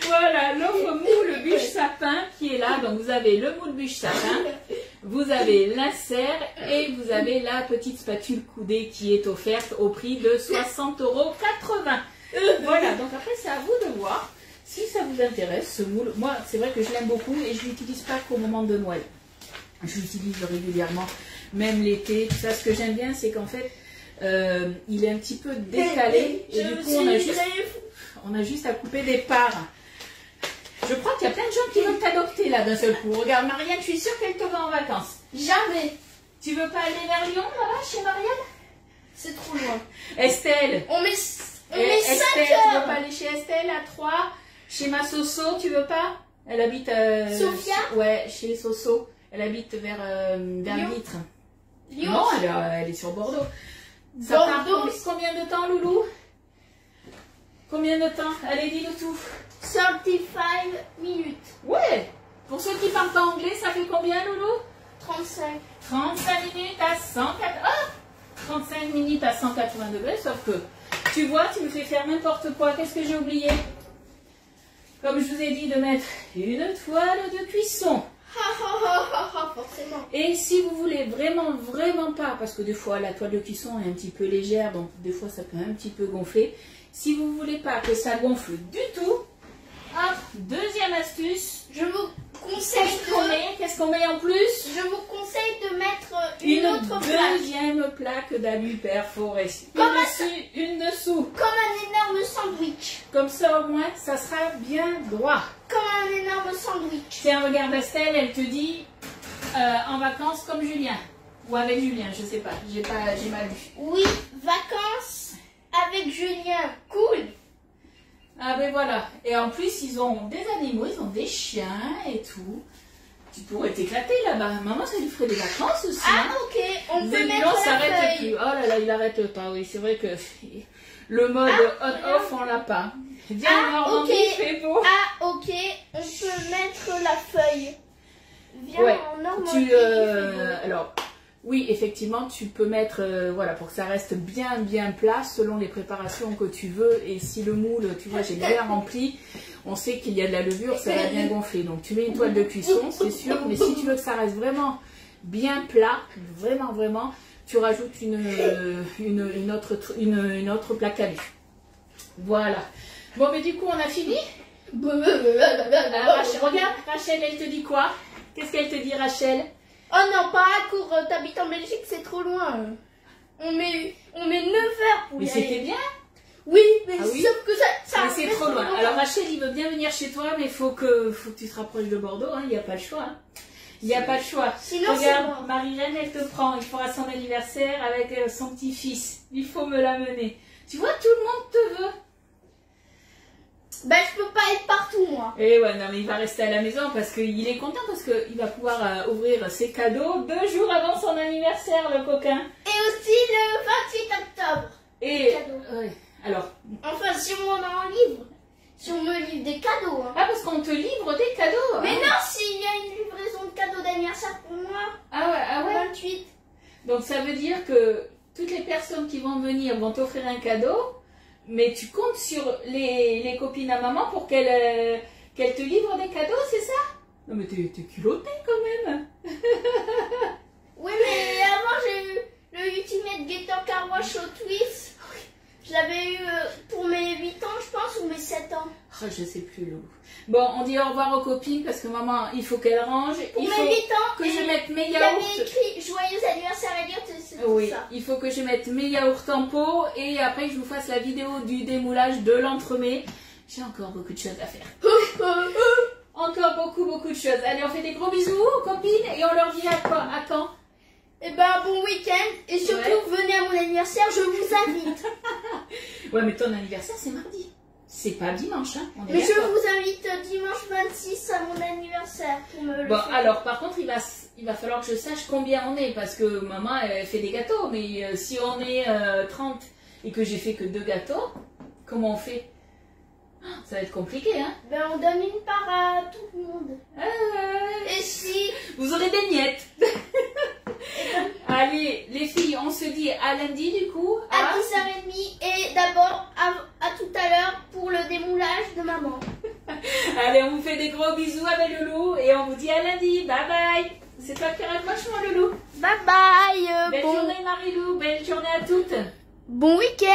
Voilà, l'offre moule bûche sapin qui est là. Donc vous avez le moule bûche sapin, vous avez l'insert et vous avez la petite spatule coudée qui est offerte au prix de 60,80 €. Voilà, donc après c'est à vous de voir si ça vous intéresse ce moule. Moi c'est vrai que je l'aime beaucoup et je ne l'utilise pas qu'au moment de Noël. Je l'utilise régulièrement, même l'été. Tout ça, ce que j'aime bien c'est qu'en fait il est un petit peu décalé et du coup on a juste à couper des parts. Je crois qu'il y a plein de gens qui veulent t'adopter là d'un seul coup. Regarde Marianne, je suis sûre qu'elle te va en vacances. Jamais. Tu veux pas aller vers Lyon là-bas chez Marianne? C'est trop loin. Estelle. On met 5 Estelle, heures. tu veux pas aller chez Estelle à 3? Chez ma Soso, tu veux pas? Elle habite Sophia? Ouais, chez Soso. Elle habite vers Vitre. Lyon. Non, elle est sur Bordeaux. Ça part combien de temps, Loulou? Combien de temps? Allez, dis-nous tout. 35 minutes. Ouais. Pour ceux qui parlent pas anglais, ça fait combien, Loulou? 35. 35 minutes à 180. Ah, 35 minutes à 180 degrés, sauf que, tu vois, tu me fais faire n'importe quoi. Qu'est-ce que j'ai oublié? Comme je vous ai dit de mettre une toile de cuisson. Forcément. Et si vous voulez vraiment pas, parce que des fois la toile de cuisson est un petit peu légère, donc des fois ça peut un petit peu gonfler. Si vous voulez pas que ça gonfle du tout, hop, deuxième astuce. Je vous conseille Qu'est-ce qu'on met en plus? Je vous conseille de mettre une autre deuxième plaque d'alu perforé. Une dessous. Comme un énorme sandwich. Comme ça au moins, ça sera bien droit. Comme un énorme sandwich. Tiens, regarde Estelle, elle te dit en vacances comme Julien. Ou avec Julien, je sais pas, j'ai mal lu. Oui, vacances avec Julien, cool. Ah ben voilà, et en plus ils ont des animaux, ils ont des chiens et tout. Tu pourrais t'éclater là-bas. Maman, ça lui ferait des vacances aussi. Ah ok, on peut mettre la s'arrête feuille. plus. Oh là là, il arrête pas, oui, c'est vrai que le mode on-off, on l'a pas. Viens, Normandie, il fait beau. Ah ok, on peut mettre la feuille. Viens ouais. en Normandie, il fait beau. Alors, oui, effectivement, tu peux mettre, voilà, pour que ça reste bien plat selon les préparations que tu veux. Et si le moule, tu vois, j'ai bien rempli, on sait qu'il y a de la levure, ça va bien gonfler. Donc tu mets une toile de cuisson, c'est sûr. Mais si tu veux que ça reste vraiment bien plat, vraiment, tu rajoutes une autre plaque à lui. Voilà. Bon, mais du coup, on a fini. Rachel, regarde, Rachel, elle te dit quoi? Qu'est-ce qu'elle te dit, Rachel? Oh non, pas à court, t'habites en Belgique, c'est trop loin. On met 9 heures pour y aller. Mais c'était bien. Oui, mais ah oui, sauf que ça mais c'est trop loin. Alors Rachel, il veut bien venir chez toi, mais il faut que tu te rapproches de Bordeaux, hein. Il n'y a pas le choix. Hein. Il n'y a pas le choix. Sinon, regarde, Marie-Reine, elle te prend. Il fera son anniversaire avec son petit-fils. Il faut me l'amener. Tu vois, tout le monde te veut. Ben, je peux pas être partout, moi. Et ouais, non, mais il va rester à la maison parce qu'il est content parce qu'il va pouvoir ouvrir ses cadeaux 2 jours avant son anniversaire, le coquin. Et aussi le 28 octobre. Et ouais, alors. Enfin, si on en a un livre. Si on me livre des cadeaux. Hein. Ah, parce qu'on te livre des cadeaux. Mais hein. non, s'il y a une livraison de cadeaux d'anniversaire pour moi. Ah ouais. 28. Donc ça veut dire que toutes les personnes qui vont venir vont t'offrir un cadeau. Mais tu comptes sur les copines à maman pour qu'elles te livrent des cadeaux, c'est ça? Non mais t'es culottée quand même. Oui, mais avant j'ai eu le Ultimate Gator Car Wash au Twist. Je l'avais eu pour mes 8 ans, je pense, ou mes 7 ans. Oh, je sais plus, Loulou. Bon, on dit au revoir aux copines parce que maman, il faut qu'elle range. Pour il mes faut 8 ans, que je mette mes il y yaourts. avait écrit Joyeux anniversaire Elliot, c'est oui, ça. Il faut que je mette mes yaourts en pot et après je vous fasse la vidéo du démoulage de l'entremets. J'ai encore beaucoup de choses à faire. Encore beaucoup de choses. Allez, on fait des gros bisous aux copines et on leur dit à quand? Eh ben, bon week-end et surtout venez à mon anniversaire, je vous invite. Ouais, mais ton anniversaire c'est mardi. C'est pas dimanche, hein. Mais je vous invite dimanche 26 à mon anniversaire pour me le faire. Alors par contre, il va falloir que je sache combien on est parce que maman elle fait des gâteaux. Mais si on est 30 et que j'ai fait que 2 gâteaux, comment on fait? Ça va être compliqué, hein. Ben, on donne une part à tout le monde. Et si... Vous aurez des miettes. Allez, les filles, on se dit à lundi du coup. À 10h30 et d'abord à tout à l'heure pour le démoulage de maman. Allez, on vous fait des gros bisous avec Loulou et on vous dit à lundi. Bye bye. C'est toi qui raccroche, mon Loulou. Bye bye. Belle journée Marie-Lou, belle journée à toutes. Bon week-end.